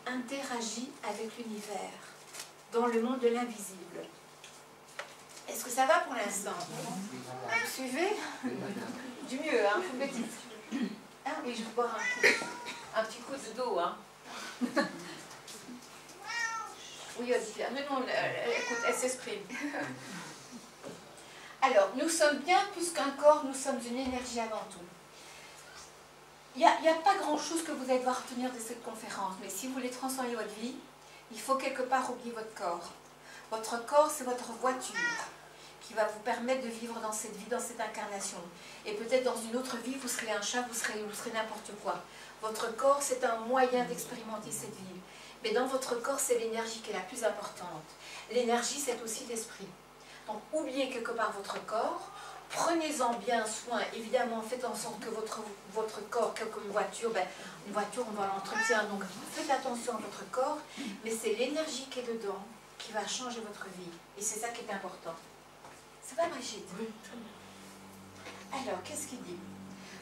interagit avec l'univers, dans le monde de l'invisible. Est-ce que ça va pour l'instant? Vous suivez? Du mieux, hein, vous me dites. Ah oui, je vais boire un petit coup de dos, hein. Oui, Olivia, mais non, écoute, elle s'exprime. Alors, nous sommes bien plus qu'un corps, nous sommes une énergie avant tout. Il n'y a pas grand-chose que vous allez devoir retenir de cette conférence, mais si vous voulez transformer votre vie, il faut quelque part oublier votre corps. Votre corps, c'est votre voiture qui va vous permettre de vivre dans cette vie, dans cette incarnation. Et peut-être dans une autre vie, vous serez un chat, vous serez n'importe quoi. Votre corps, c'est un moyen d'expérimenter cette vie. Mais dans votre corps, c'est l'énergie qui est la plus importante. L'énergie, c'est aussi l'esprit. Donc, oubliez quelque part votre corps, prenez-en bien soin. Évidemment, faites en sorte que votre corps, comme une voiture, on doit l'entretenir. Donc, faites attention à votre corps, mais c'est l'énergie qui est dedans qui va changer votre vie. Et c'est ça qui est important. C'est pas Brigitte? Oui. Alors, qu'est-ce qu'il dit?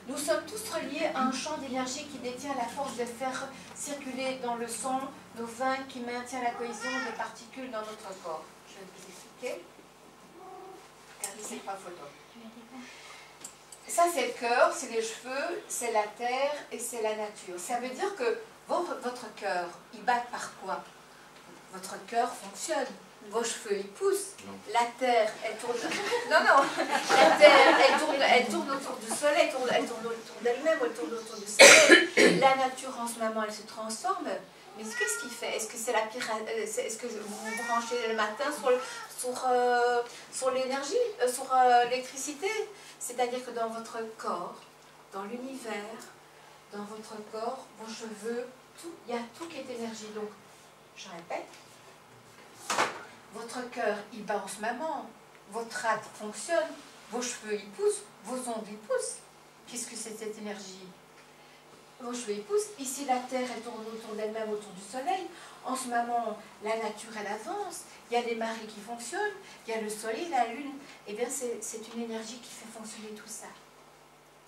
Nous sommes tous reliés à un champ d'énergie qui détient la force de faire circuler dans le sang nos veines, qui maintient la cohésion des particules dans notre corps. Je vais vous expliquer. Regardez ces 3 photos. Ça, c'est le cœur, c'est les cheveux, c'est la terre et c'est la nature. Ça veut dire que votre cœur, il bat par quoi? Votre cœur fonctionne. Vos cheveux, ils poussent. Non. La terre, elle tourne... Non, non. La terre, elle tourne autour du soleil, elle tourne autour d'elle-même, elle tourne autour du soleil. La nature, en ce moment, elle se transforme. Mais qu'est-ce qu'il fait? Est-ce que c'est la pyramide? Est-ce que vous vous branchez le matin sur l'énergie, sur l'électricité? C'est-à-dire que dans votre corps, dans l'univers, dans votre corps, vos cheveux, tout, il y a tout qui est énergie. Donc, je répète, votre cœur, il bat en ce moment, votre rate fonctionne, vos cheveux, ils poussent, vos ongles, ils poussent. Qu'est-ce que c'est cette énergie? Vos cheveux, ils poussent. Ici, la terre, elle tourne autour d'elle-même, autour du soleil. En ce moment, la nature, elle avance. Il y a des marées qui fonctionnent. Il y a le soleil, la lune. Eh bien, c'est une énergie qui fait fonctionner tout ça.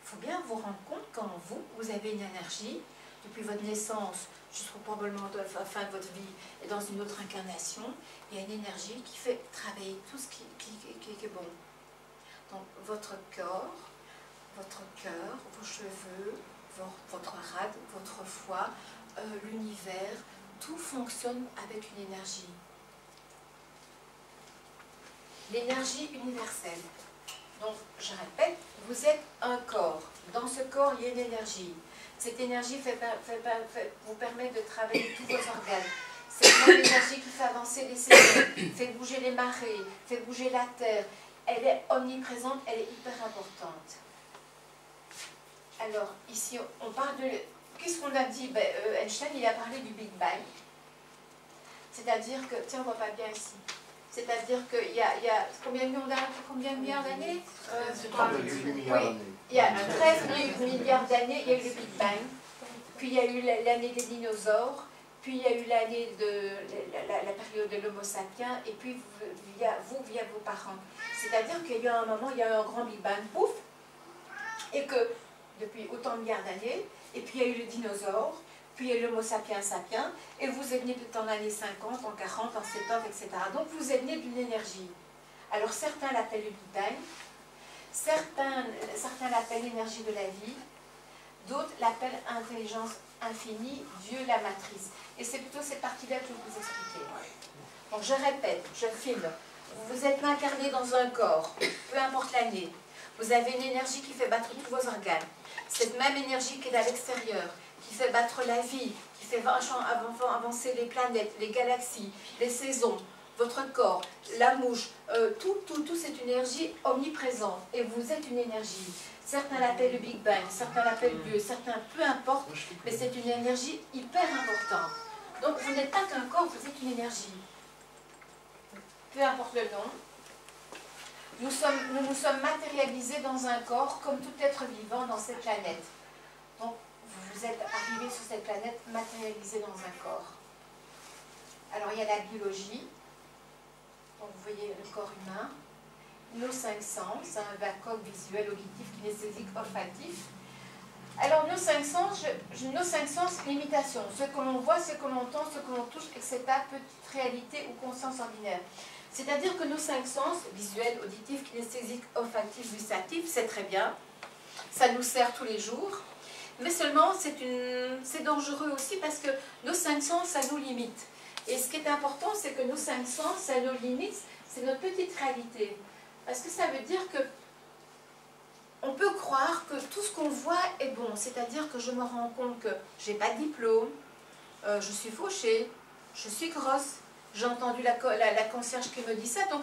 Il faut bien vous rendre compte qu'en vous avez une énergie, depuis votre naissance jusqu'au probablement la fin de votre vie et dans une autre incarnation, il y a une énergie qui fait travailler tout ce qui est bon. Donc, votre corps, votre cœur, vos cheveux, votre rade, votre foie, l'univers, tout fonctionne avec une énergie. L'énergie universelle. Donc, je répète, vous êtes un corps. Dans ce corps, il y a une énergie. Cette énergie vous permet de travailler tous vos organes. C'est l'énergie qui fait avancer les saisons, fait bouger les marées, fait bouger la terre. Elle est omniprésente, elle est hyper importante. Alors, ici, on parle de... Qu'est-ce qu'on a dit? Einstein, il a parlé du Big Bang. C'est-à-dire que... Tiens, on ne voit pas bien ici. C'est-à-dire qu'il y a combien de milliards d'années? Il y a 13 milliards d'années, il y a eu le Big Bang. Puis il y a eu l'année des dinosaures. Puis il y a eu l'année de la période de l'Homo sapiens. Et puis via vos parents. C'est-à-dire qu'il y a un moment, il y a eu un grand Big Bang, pouf. Et que depuis autant de milliards d'années, et puis il y a eu le dinosaure, puis il y a l'Homo sapiens sapiens, et vous êtes né peut-être en années 50, en 40, en 70, etc. Donc vous êtes né d'une énergie. Alors certains l'appellent le Big Bang, certains l'appellent l'énergie de la vie, d'autres l'appellent intelligence infinie, Dieu, la matrice. Et c'est plutôt cette partie-là que je vais vous expliquer. Donc je répète, je filme. Vous êtes incarné dans un corps, peu importe l'année. Vous avez une énergie qui fait battre tous vos organes. Cette même énergie qui est à l'extérieur, qui fait battre la vie, qui fait avancer les planètes, les galaxies, les saisons, votre corps, la mouche, tout c'est une énergie omniprésente. Et vous êtes une énergie. Certains l'appellent le Big Bang, certains l'appellent Dieu, certains, peu importe, mais c'est une énergie hyper importante. Donc vous n'êtes pas qu'un corps, vous êtes une énergie. Peu importe le nom. Nous nous sommes matérialisés dans un corps comme tout être vivant dans cette planète. Donc, vous êtes arrivés sur cette planète matérialisés dans un corps. Alors, il y a la biologie. Donc, vous voyez le corps humain. Nos 5 sens, un vacuum visuel, auditif, kinesthésique, olfactif. Alors, nos 5 sens, limitation. Ce que l'on voit, ce que l'on entend, ce que l'on touche, etc. Petite réalité ou conscience ordinaire. C'est-à-dire que nos 5 sens, visuel, auditif, kinesthésique, olfactif, gustatif, c'est très bien. Ça nous sert tous les jours. Mais seulement, c'est dangereux aussi parce que nos 5 sens, ça nous limite. Et ce qui est important, c'est que nos 5 sens, c'est nos limites, c'est notre petite réalité. Parce que ça veut dire que on peut croire que tout ce qu'on voit est bon. C'est-à-dire que je me rends compte que j'ai pas de diplôme, je suis fauchée, je suis grosse, j'ai entendu la concierge qui me dit ça. Donc,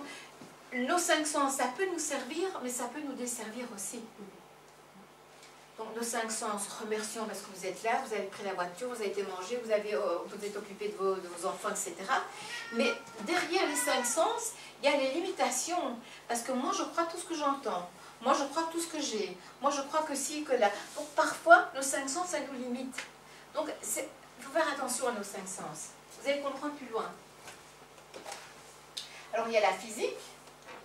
nos 5 sens, ça peut nous servir, mais ça peut nous desservir aussi. Donc, nos 5 sens, remercions parce que vous êtes là, vous avez pris la voiture, vous avez été manger, vous êtes occupé de vos enfants, etc. Mais derrière les 5 sens, il y a les limitations. Parce que moi, je crois tout ce que j'entends. Moi, je crois tout ce que j'ai. Moi, je crois que si, que là. Donc, parfois, nos 5 sens, ça nous limite. Donc, il faut faire attention à nos 5 sens. Vous allez comprendre plus loin. Alors, il y a la physique.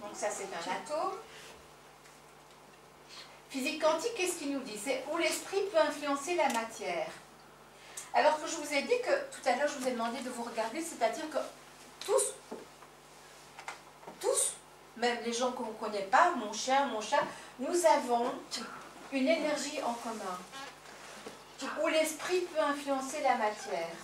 Donc, ça, c'est un atome. Physique quantique, qu'est-ce qu'il nous dit? C'est où l'esprit peut influencer la matière. Alors que je vous ai dit que, tout à l'heure, je vous ai demandé de vous regarder, c'est-à-dire que tous, même les gens qu'on ne connaît pas, mon chien, mon chat, nous avons une énergie en commun. Où l'esprit peut influencer la matière.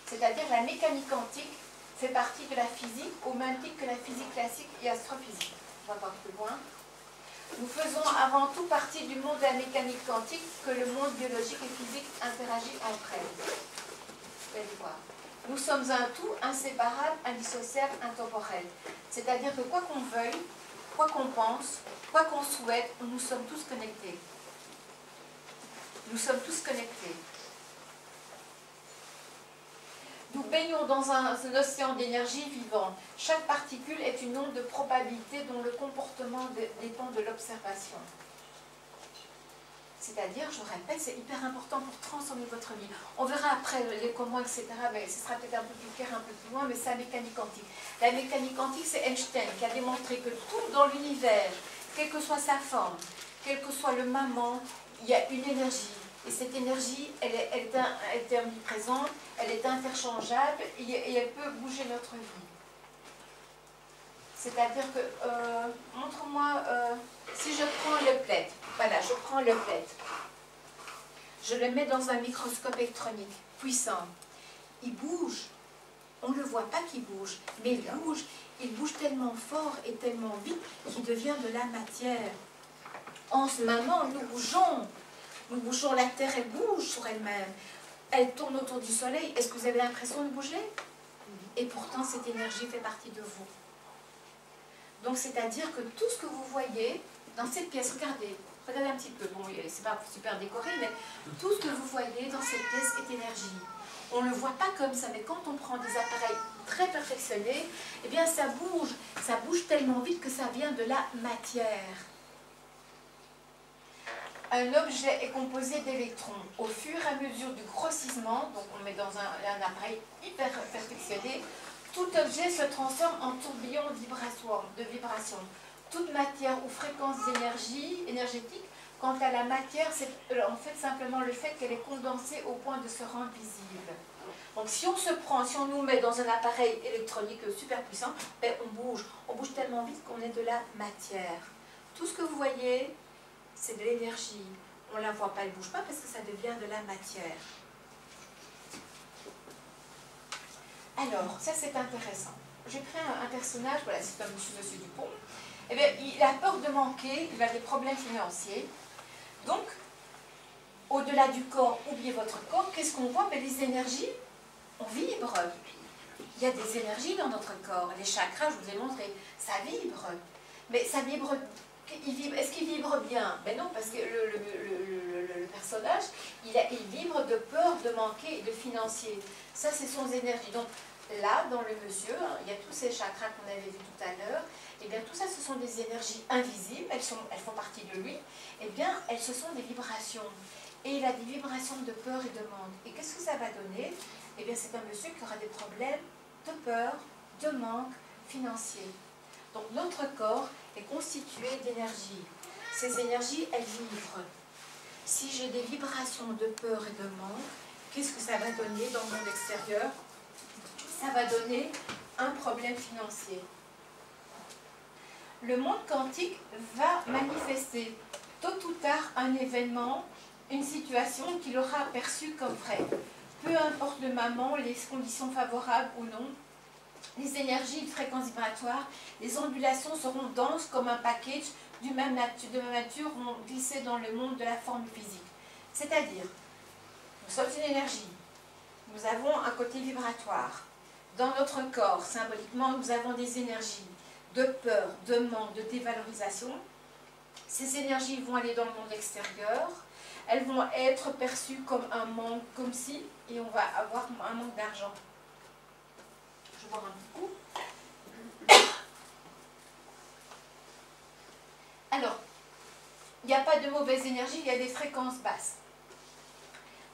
C'est-à-dire la mécanique quantique fait partie de la physique, au même titre que la physique classique et astrophysique. On va voir plus loin. Nous faisons avant tout partie du monde de la mécanique quantique que le monde biologique et physique interagit entre elles. Vous allez voir. Nous sommes un tout inséparable, indissociable, intemporel. C'est-à-dire que quoi qu'on veuille, quoi qu'on pense, quoi qu'on souhaite, nous sommes tous connectés. Nous sommes tous connectés. Nous baignons dans un océan d'énergie vivant. Chaque particule est une onde de probabilité dont le comportement dépend de l'observation. C'est-à-dire, je répète, c'est hyper important pour transformer votre vie. On verra après les comment, etc. Mais ce sera peut-être un peu plus clair, un peu plus loin, mais c'est la mécanique quantique. La mécanique quantique, c'est Einstein qui a démontré que tout dans l'univers, quelle que soit sa forme, quel que soit le moment, il y a une énergie. Et cette énergie, elle est omniprésente, elle est interchangeable et elle peut bouger notre vie. C'est-à-dire que, montre-moi, si je prends le plaid, voilà, je prends le plaid, je le mets dans un microscope électronique puissant, il bouge, on ne le voit pas qu'il bouge, mais il bouge tellement fort et tellement vite qu'il devient de la matière. En ce moment, nous bougeons, la Terre, elle bouge sur elle-même, elle tourne autour du Soleil, est-ce que vous avez l'impression de bouger? Et pourtant, cette énergie fait partie de vous. Donc, c'est-à-dire que tout ce que vous voyez dans cette pièce, regardez un petit peu, bon, c'est pas super décoré, mais tout ce que vous voyez dans cette pièce est énergie. On ne le voit pas comme ça, mais quand on prend des appareils très perfectionnés, eh bien, ça bouge tellement vite que ça vient de la matière. Un objet est composé d'électrons. Au fur et à mesure du grossissement, donc on met dans un appareil hyper perfectionné, tout objet se transforme en tourbillon de vibration. Toute matière ou fréquence énergétique, quant à la matière, c'est en fait simplement le fait qu'elle est condensée au point de se rendre visible. Donc si on nous met dans un appareil électronique super puissant, ben on bouge tellement vite qu'on est de la matière. Tout ce que vous voyez, c'est de l'énergie. On ne la voit pas, elle ne bouge pas parce que ça devient de la matière. Alors, ça c'est intéressant. J'ai pris un personnage, voilà, c'est un monsieur Dupont. Eh bien, il a peur de manquer, il a des problèmes financiers. Donc, au-delà du corps, oubliez votre corps, qu'est-ce qu'on voit? Ben, les énergies, on vibre. Il y a des énergies dans notre corps. Les chakras, je vous ai montré, ça vibre. Mais ça vibre. Est-ce qu'il vibre bien? Ben non, parce que le personnage, il vibre de peur de manquer et de financier. Ça, c'est son énergie. Donc là, dans le monsieur, hein, il y a tous ces chakras qu'on avait vus tout à l'heure. Et bien tout ça, ce sont des énergies invisibles, elles font partie de lui. Et bien, ce sont des vibrations. Et il a des vibrations de peur et de manque. Et qu'est-ce que ça va donner? Eh bien, c'est un monsieur qui aura des problèmes de peur, de manque financier. Donc notre corps est constitué d'énergie. Ces énergies, elles vibrent. Si j'ai des vibrations de peur et de manque, qu'est-ce que ça va donner dans mon extérieur? Ça va donner un problème financier. Le monde quantique va manifester tôt ou tard un événement, une situation qu'il aura perçue comme vraie. peu importe le moment, les conditions favorables ou non, les énergies de fréquence vibratoire, les ondulations seront denses comme un package de même nature vont glisser dans le monde de la forme physique. C'est-à-dire, nous sommes une énergie, nous avons un côté vibratoire. Dans notre corps, symboliquement, nous avons des énergies de peur, de manque, de dévalorisation. Ces énergies vont aller dans le monde extérieur, elles vont être perçues comme un manque, comme si, et on va avoir un manque d'argent. Je vais boire un petit coup. Alors, il n'y a pas de mauvaise énergie, il y a des fréquences basses.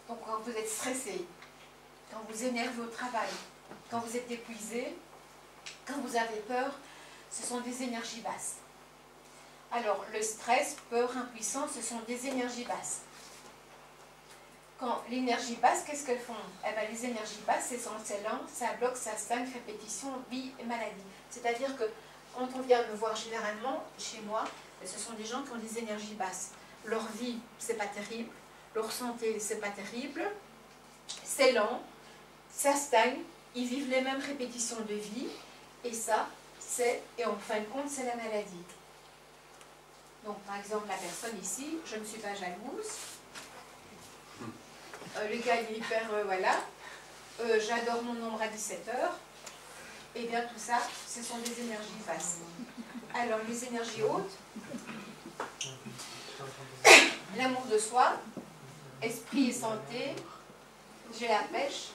Donc quand vous êtes stressé, quand vous énervez au travail, quand vous êtes épuisé, quand vous avez peur, ce sont des énergies basses. Alors, le stress, peur, impuissance, ce sont des énergies basses. Quand l'énergie basse, qu'est-ce qu'elles font? Eh bien, les énergies basses, c'est lent, ça bloque, ça stagne, répétition, vie et maladie. C'est-à-dire que quand on vient me voir généralement, chez moi, ce sont des gens qui ont des énergies basses. Leur vie, c'est pas terrible. Leur santé, c'est pas terrible. C'est lent, ça stagne, ils vivent les mêmes répétitions de vie. Et ça, et en fin de compte, c'est la maladie. Donc, par exemple, la personne ici, je ne suis pas jalouse. Le gars, il est hyper, voilà. J'adore mon ombre à 17h. Et bien, tout ça, ce sont des énergies basses. Alors, les énergies hautes, l'amour de soi, esprit et santé, j'ai la pêche,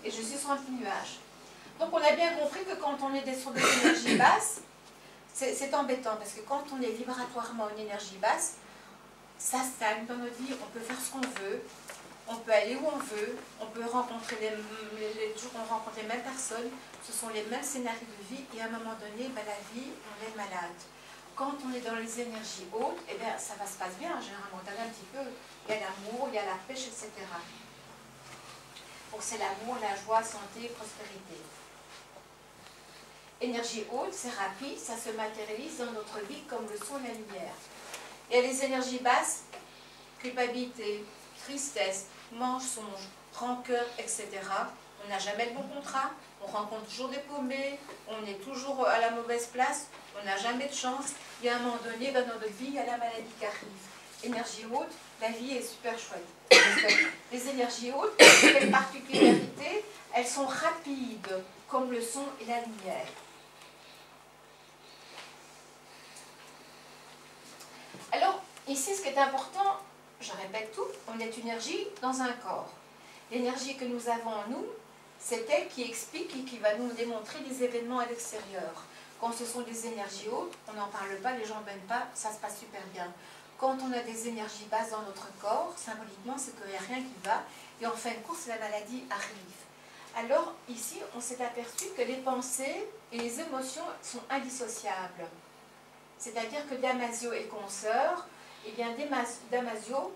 et je suis sur un petit nuage. Donc, on a bien compris que quand on est sur des énergies basses, c'est embêtant, parce que quand on est vibratoirement une énergie basse, ça stagne dans notre vie, on peut faire ce qu'on veut, on peut aller où on veut, on peut rencontrer on rencontre les mêmes personnes, ce sont les mêmes scénarios de vie, et à un moment donné, ben, la vie, on est malade. Quand on est dans les énergies hautes, eh bien, ça va se passer bien, généralement, on un petit peu, il y a l'amour, il y a la pêche, etc. Donc c'est l'amour, la joie, santé, prospérité. Énergie haute, c'est rapide, ça se matérialise dans notre vie comme le son et la lumière. Il y a les énergies basses, culpabilité, tristesse, mensonge, rancœur, etc. On n'a jamais le bon contrat, on rencontre toujours des paumés, on est toujours à la mauvaise place, on n'a jamais de chance. Il y a un moment donné, dans notre vie, il y a la maladie qui arrive. Énergie haute, la vie est super chouette. Les énergies hautes, quelle particularité? Elles sont rapides, comme le son et la lumière. Alors, ici, ce qui est important, je répète tout, on est une énergie dans un corps. L'énergie que nous avons en nous, c'est elle qui explique et qui va nous démontrer les événements à l'extérieur. Quand ce sont des énergies hautes, on n'en parle pas, les gens ne baignent pas, ça se passe super bien. Quand on a des énergies basses dans notre corps, symboliquement, c'est qu'il n'y a rien qui va, et en fin de course, la maladie arrive. Alors, ici, on s'est aperçu que les pensées et les émotions sont indissociables. C'est-à-dire que Damasio et consoeurs, eh bien, Damasio,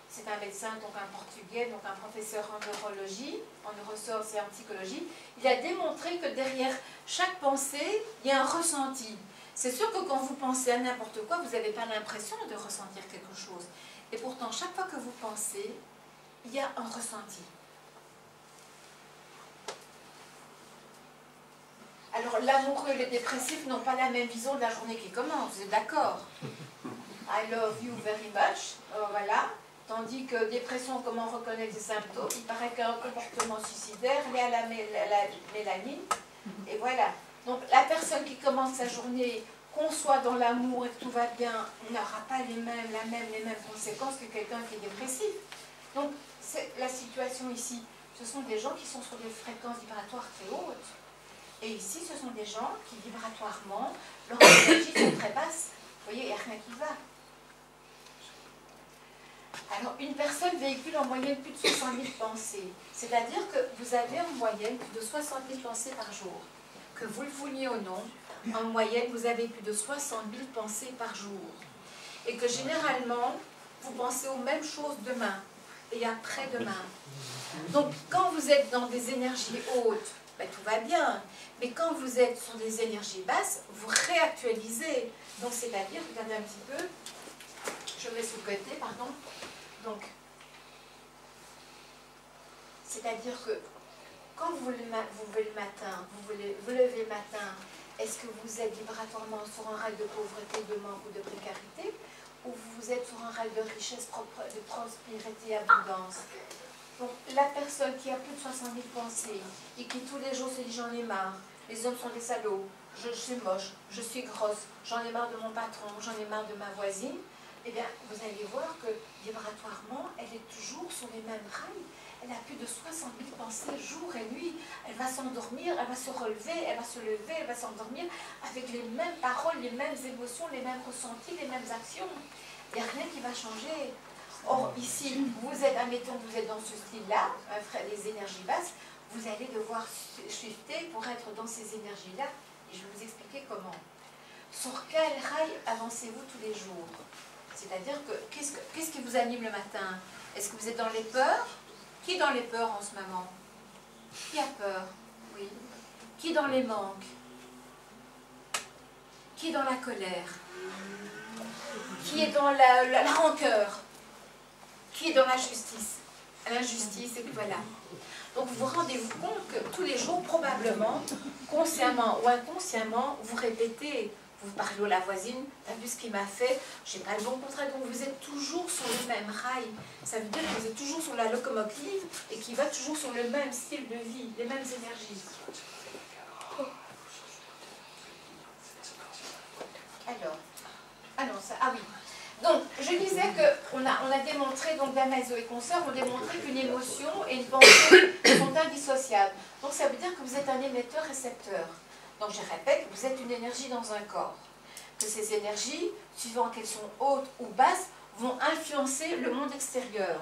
c'est un médecin, donc un portugais, donc un professeur en neurologie, en neurosciences et en psychologie, il a démontré que derrière chaque pensée, il y a un ressenti. C'est sûr que quand vous pensez à n'importe quoi, vous n'avez pas l'impression de ressentir quelque chose. Et pourtant, chaque fois que vous pensez, il y a un ressenti. Alors, l'amoureux et les dépressifs n'ont pas la même vision de la journée qui commence, vous êtes d'accord? I love you very much, voilà. Tandis que dépression, comment reconnaître les symptômes? Il paraît qu'un comportement suicidaire, il est à la mélanine, et voilà. Donc, la personne qui commence sa journée, qu'on soit dans l'amour et que tout va bien, n'aura pas les mêmes conséquences que quelqu'un qui est dépressif. Donc, la situation ici, ce sont des gens qui sont sur des fréquences vibratoires très hautes. Et ici, ce sont des gens qui, vibratoirement, leur énergie est très basse. Vous voyez, il n'y a rien qui va. Alors, une personne véhicule en moyenne plus de 60 000 pensées. C'est-à-dire que vous avez en moyenne plus de 60 000 pensées par jour. Que vous le vouliez ou non, en moyenne, vous avez plus de 60 000 pensées par jour. Et que généralement, vous pensez aux mêmes choses demain et après-demain. Donc, quand vous êtes dans des énergies hautes, ben, tout va bien. Mais quand vous êtes sur des énergies basses, vous réactualisez. Donc, c'est-à-dire, regardez un petit peu, je mets sous le côté, pardon. Donc, C'est-à-dire que quand vous levez le matin, vous levez le matin, est-ce que vous êtes vibratoirement sur un rail de pauvreté, de manque ou de précarité, ou vous êtes sur un rail de richesse, de prospérité et abondance? Donc la personne qui a plus de 60 000 pensées et qui tous les jours se dit j'en ai marre, les hommes sont des salauds, je suis moche, je suis grosse, j'en ai marre de mon patron, j'en ai marre de ma voisine, eh bien vous allez voir que vibratoirement elle est toujours sur les mêmes rails. Elle a plus de 60 000 pensées jour et nuit. Elle va s'endormir, elle va se relever, elle va se lever, elle va s'endormir avec les mêmes paroles, les mêmes émotions, les mêmes ressentis, les mêmes actions. Il n'y a rien qui va changer. Or, ici, vous êtes, admettons, vous êtes dans ce style-là, les énergies basses, vous allez devoir shifter pour être dans ces énergies-là. Et je vais vous expliquer comment. Sur quel rail avancez-vous tous les jours? C'est-à-dire que, qu'est-ce qui vous anime le matin? Est-ce que vous êtes dans les peurs? Qui est dans les peurs en ce moment? Qui a peur? Oui. Qui est dans les manques? Qui est dans la colère? Qui est dans la rancœur? Qui est dans la justice? L'injustice, et voilà. Donc vous vous rendez-vous compte que tous les jours, probablement, consciemment ou inconsciemment, vous répétez, vous parlez à la voisine, t'as vu ce qu'il m'a fait, j'ai pas le bon contrat, donc vous êtes toujours sur le même rail. Ça veut dire que vous êtes toujours sur la locomotive et qui va toujours sur le même style de vie, les mêmes énergies. Alors, ah oui. Donc, je disais qu'on a démontré, donc Damaso et consorts ont démontré qu'une émotion et une pensée sont indissociables. Donc, ça veut dire que vous êtes un émetteur-récepteur. Donc, je répète, vous êtes une énergie dans un corps. Que ces énergies, suivant qu'elles sont hautes ou basses, vont influencer le monde extérieur.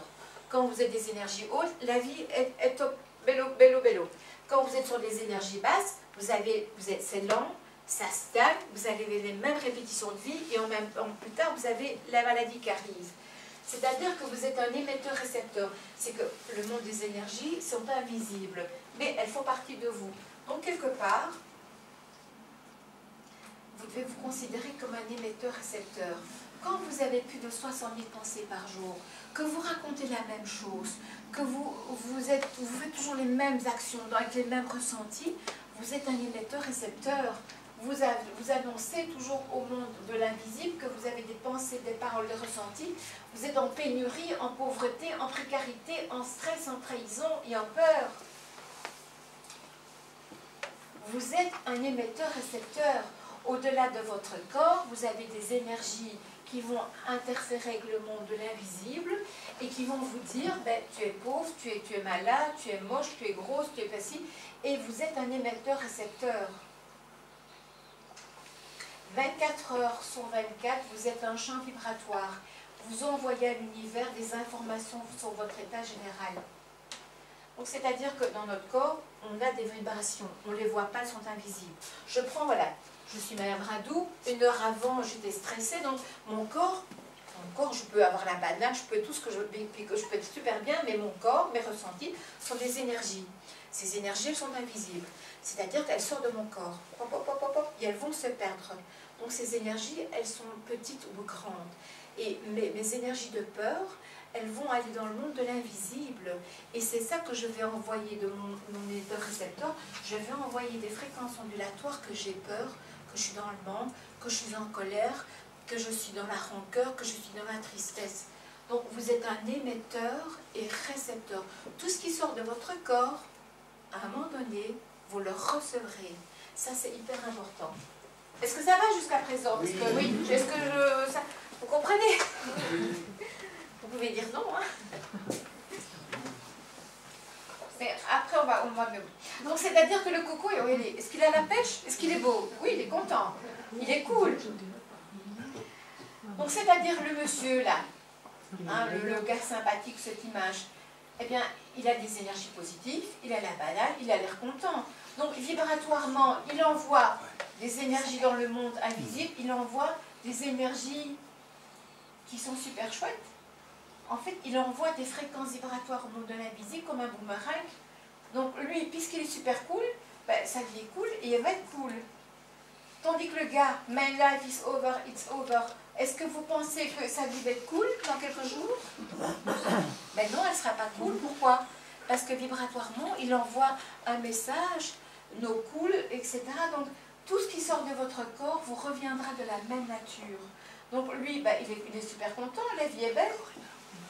Quand vous êtes des énergies hautes, la vie est top, bello, bello, bello. Quand vous êtes sur des énergies basses, c'est lent, ça stagne, vous avez les mêmes répétitions de vie et plus tard, vous avez la maladie qui arrive. C'est-à-dire que vous êtes un émetteur-récepteur. C'est que le monde des énergies sont invisibles, mais elles font partie de vous. Donc, quelque part, vous devez vous considérer comme un émetteur-récepteur. Quand vous avez plus de 60 000 pensées par jour, que vous racontez la même chose, que vous faites toujours les mêmes actions avec les mêmes ressentis, vous êtes un émetteur-récepteur. Vous annoncez toujours au monde de l'invisible que vous avez des pensées, des paroles, des ressentis. Vous êtes en pénurie, en pauvreté, en précarité, en stress, en trahison et en peur. Vous êtes un émetteur-récepteur. Au-delà de votre corps, vous avez des énergies qui vont interférer avec le monde de l'invisible et qui vont vous dire, ben, tu es pauvre, tu es malade, tu es moche, tu es grosse, tu es facile, et vous êtes un émetteur-récepteur. 24 heures sur 24, vous êtes un champ vibratoire. Vous envoyez à l'univers des informations sur votre état général. Donc, c'est-à-dire que dans notre corps, on a des vibrations. On ne les voit pas, elles sont invisibles. Je prends, voilà, je suis Madame Radou, 1 heure avant, j'étais stressée, donc mon corps, je peux avoir la banane, je peux tout ce que je peux être super bien, mais mon corps, mes ressentis, sont des énergies. Ces énergies, elles sont invisibles. C'est-à-dire qu'elles sortent de mon corps, et elles vont se perdre. Donc ces énergies, elles sont petites ou grandes. Et mes énergies de peur, elles vont aller dans le monde de l'invisible. Et c'est ça que je vais envoyer de mon émetteur-récepteur. Je vais envoyer des fréquences ondulatoires que j'ai peur, que je suis dans le manque, que je suis en colère, que je suis dans la rancœur, que je suis dans la tristesse. Donc vous êtes un émetteur et récepteur. Tout ce qui sort de votre corps, à un moment donné, vous le recevrez. Ça, c'est hyper important. Est-ce que ça va jusqu'à présent? Parce que, oui. Est-ce que vous comprenez? Vous pouvez dire non, hein? Mais après, on va donc, c'est-à-dire que le coco, est-ce qu'il a la pêche? Est-ce qu'il est beau? Oui, il est content. Il est cool. Donc, c'est-à-dire le monsieur, là, hein, le gars sympathique, cette image, eh bien, il a des énergies positives, il a la banane, il a l'air content. Donc, vibratoirement, il envoie des énergies dans le monde invisible, il envoie des énergies qui sont super chouettes. En fait, il envoie des fréquences vibratoires au monde de l'invisible comme un boomerang. Donc, lui, puisqu'il est super cool, ben, sa vie est cool et elle va être cool. Tandis que le gars, my life is over, it's over. Est-ce que vous pensez que sa vie va être cool dans quelques jours? Ben non, elle ne sera pas cool. Pourquoi? parce que vibratoirement, il envoie un message, nos cool, etc. Donc, tout ce qui sort de votre corps vous reviendra de la même nature. Donc, lui, bah, il est super content, la vie est belle.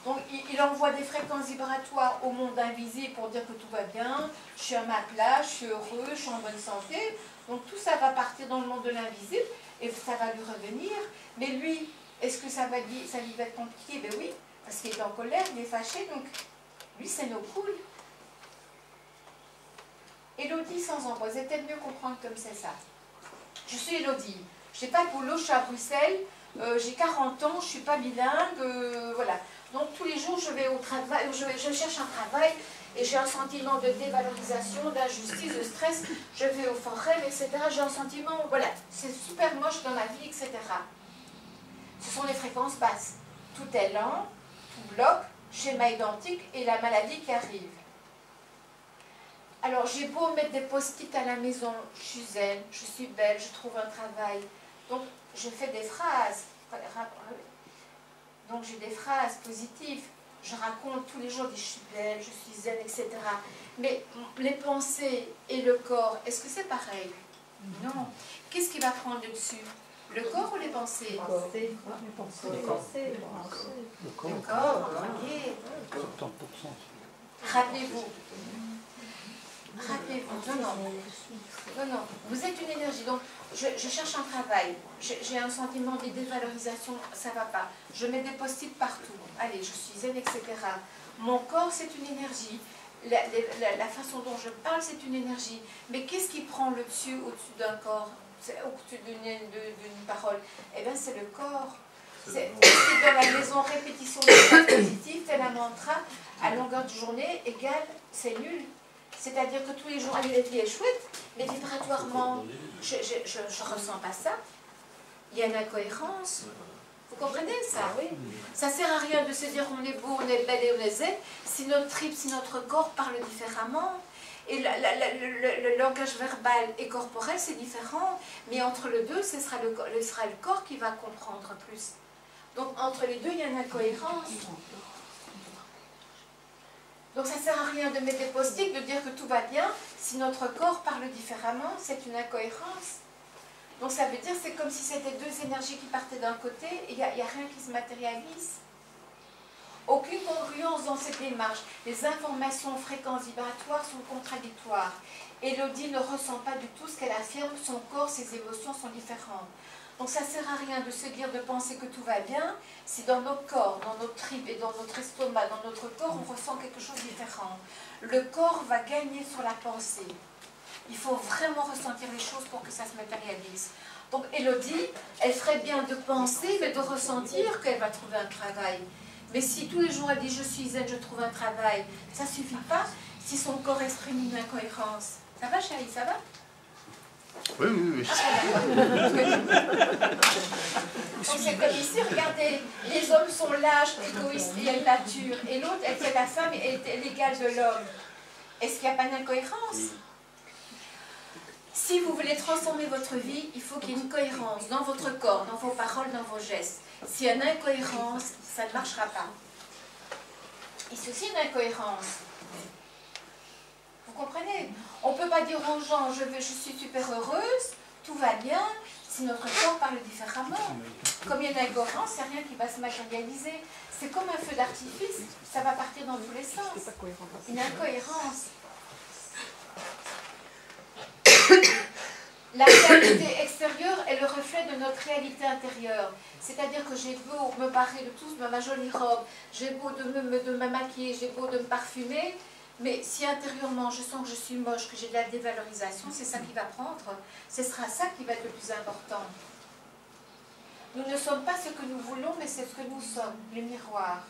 Donc, il envoie des fréquences vibratoires au monde invisible pour dire que tout va bien, je suis à ma place, je suis heureux, je suis en bonne santé. Donc, tout ça va partir dans le monde de l'invisible et ça va lui revenir. Mais lui, est-ce que ça lui va être compliqué? Ben oui, parce qu'il est en colère, il est fâché, donc lui, c'est nos poules. Élodie sans emploi, vous allez peut-être mieux comprendre comme c'est ça. Je suis Élodie, je n'ai pas de boulot, je suis à Bruxelles, j'ai 40 ans, je ne suis pas bilingue, voilà. Donc tous les jours, je vais au travail, je cherche un travail et j'ai un sentiment de dévalorisation, d'injustice, de stress. Je vais au forêt, etc. J'ai un sentiment, voilà, c'est super moche dans ma vie, etc. Ce sont les fréquences basses. Tout est lent, tout bloque, schéma identique et la maladie qui arrive. Alors j'ai beau mettre des post-it à la maison, je suis zen, je suis belle, je trouve un travail. Donc je fais des phrases. Donc j'ai des phrases positives, je raconte tous les jours, je suis belle, je suis zen, etc. Mais les pensées et le corps, est-ce que c'est pareil? Non. Qu'est-ce qui va prendre le dessus? Le corps ou les pensées? Les pensées. Le corps, voyez. 70%. Rappelez-vous. Rappelez-vous. Non, vous êtes une énergie. Donc, je cherche un travail. J'ai un sentiment de dévalorisation, ça ne va pas. Je mets des post-it partout. Allez, je suis zen, etc. Mon corps, c'est une énergie. La façon dont je parle, c'est une énergie. Mais qu'est-ce qui prend le dessus au-dessus d'un corps, au-dessus d'une parole? Eh bien, c'est le corps. C'est dans la maison répétition de phrases positives, tel un mantra, à longueur de journée, égale, c'est nul. C'est-à-dire que tous les jours, allez, la vie est chouette, mais vibratoirement, je ne ressens pas ça. Il y a une incohérence. Vous comprenez ça? Oui. Ça ne sert à rien de se dire on est beau, on est belle et on est zen, si notre trip, si notre corps parle différemment. Et le langage verbal et corporel, c'est différent. Mais entre les deux, ce sera le corps qui va comprendre plus. Donc entre les deux, il y a une incohérence. Donc ça ne sert à rien de mettre des post-it, de dire que tout va bien. Si notre corps parle différemment, c'est une incohérence. Donc ça veut dire que c'est comme si c'était deux énergies qui partaient d'un côté et il n'y a rien qui se matérialise. Aucune congruence dans cette démarche. Les informations fréquences vibratoires sont contradictoires. Élodie ne ressent pas du tout ce qu'elle affirme, son corps, ses émotions sont différentes. Donc ça ne sert à rien de se dire, de penser que tout va bien, si dans notre corps, dans notre tripes et dans notre estomac, dans notre corps, on ressent quelque chose de différent. Le corps va gagner sur la pensée. Il faut vraiment ressentir les choses pour que ça se matérialise. Donc Élodie, elle ferait bien de penser, mais de ressentir qu'elle va trouver un travail. Mais si tous les jours elle dit je suis zen, je trouve un travail, ça ne suffit pas si son corps exprime une incohérence. Ça va chérie, ça va? Oui, oui, oui. Donc c'est comme ici, regardez, les hommes sont lâches, égoïstes et elle nature, et l'autre, elle fait la femme et elle est l'égale de l'homme. Est-ce qu'il n'y a pas d'incohérence? Si vous voulez transformer votre vie, il faut qu'il y ait une cohérence dans votre corps, dans vos paroles, dans vos gestes. S'il y a une incohérence, ça ne marchera pas. Il y a aussi une incohérence. Vous comprenez? On ne peut pas dire aux gens, je suis super heureuse, tout va bien, si notre corps parle différemment. Comme il y a une incohérence, il n'y a rien qui va se matérialiser. C'est comme un feu d'artifice, ça va partir dans tous les sens. Une incohérence. La réalité extérieure est le reflet de notre réalité intérieure. C'est-à-dire que j'ai beau me parer de tout, de ma jolie robe, j'ai beau de me maquiller, j'ai beau de me parfumer, mais si intérieurement je sens que je suis moche, que j'ai de la dévalorisation, c'est ça qui va prendre. Ce sera ça qui va être le plus important. Nous ne sommes pas ce que nous voulons, mais c'est ce que nous sommes, le miroir.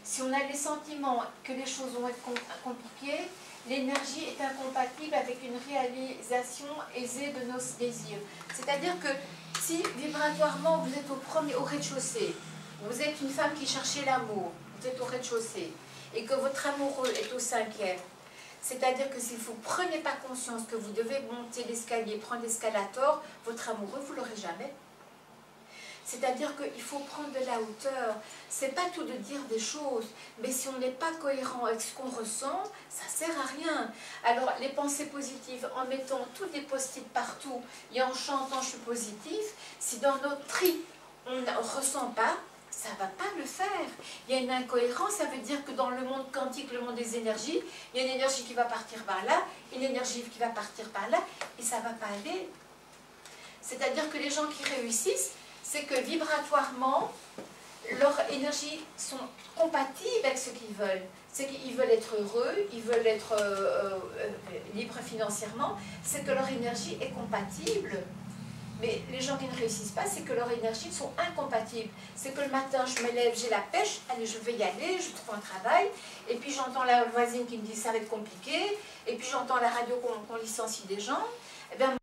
Si on a les sentiments que les choses vont être compliquées, l'énergie est incompatible avec une réalisation aisée de nos désirs. C'est-à-dire que si vibratoirement vous êtes au rez-de-chaussée, vous êtes une femme qui cherchait l'amour, vous êtes au rez-de-chaussée, et que votre amoureux est au 5e, c'est-à-dire que si vous ne prenez pas conscience que vous devez monter l'escalier, prendre l'escalator, votre amoureux, vous ne l'aurez jamais. C'est-à-dire qu'il faut prendre de la hauteur. C'est pas tout de dire des choses, mais si on n'est pas cohérent avec ce qu'on ressent, ça sert à rien. Alors les pensées positives, en mettant tous des post-it partout et en chantant je suis positif, si dans notre tri on ne ressent pas, ça ne va pas le faire. Il y a une incohérence, ça veut dire que dans le monde quantique, le monde des énergies, il y a une énergie qui va partir par là, une énergie qui va partir par là, et ça ne va pas aller. C'est-à-dire que les gens qui réussissent, c'est que vibratoirement, leurs énergies sont compatibles avec ce qu'ils veulent. C'est qu'ils veulent être heureux, ils veulent être libres financièrement, c'est que leur énergie est compatible. Mais les gens qui ne réussissent pas, c'est que leurs énergies sont incompatibles. C'est que le matin, je me lève, j'ai la pêche, allez, je vais y aller, je trouve un travail, et puis j'entends la voisine qui me dit ça va être compliqué, et puis j'entends à la radio qu'on licencie des gens. Eh bien,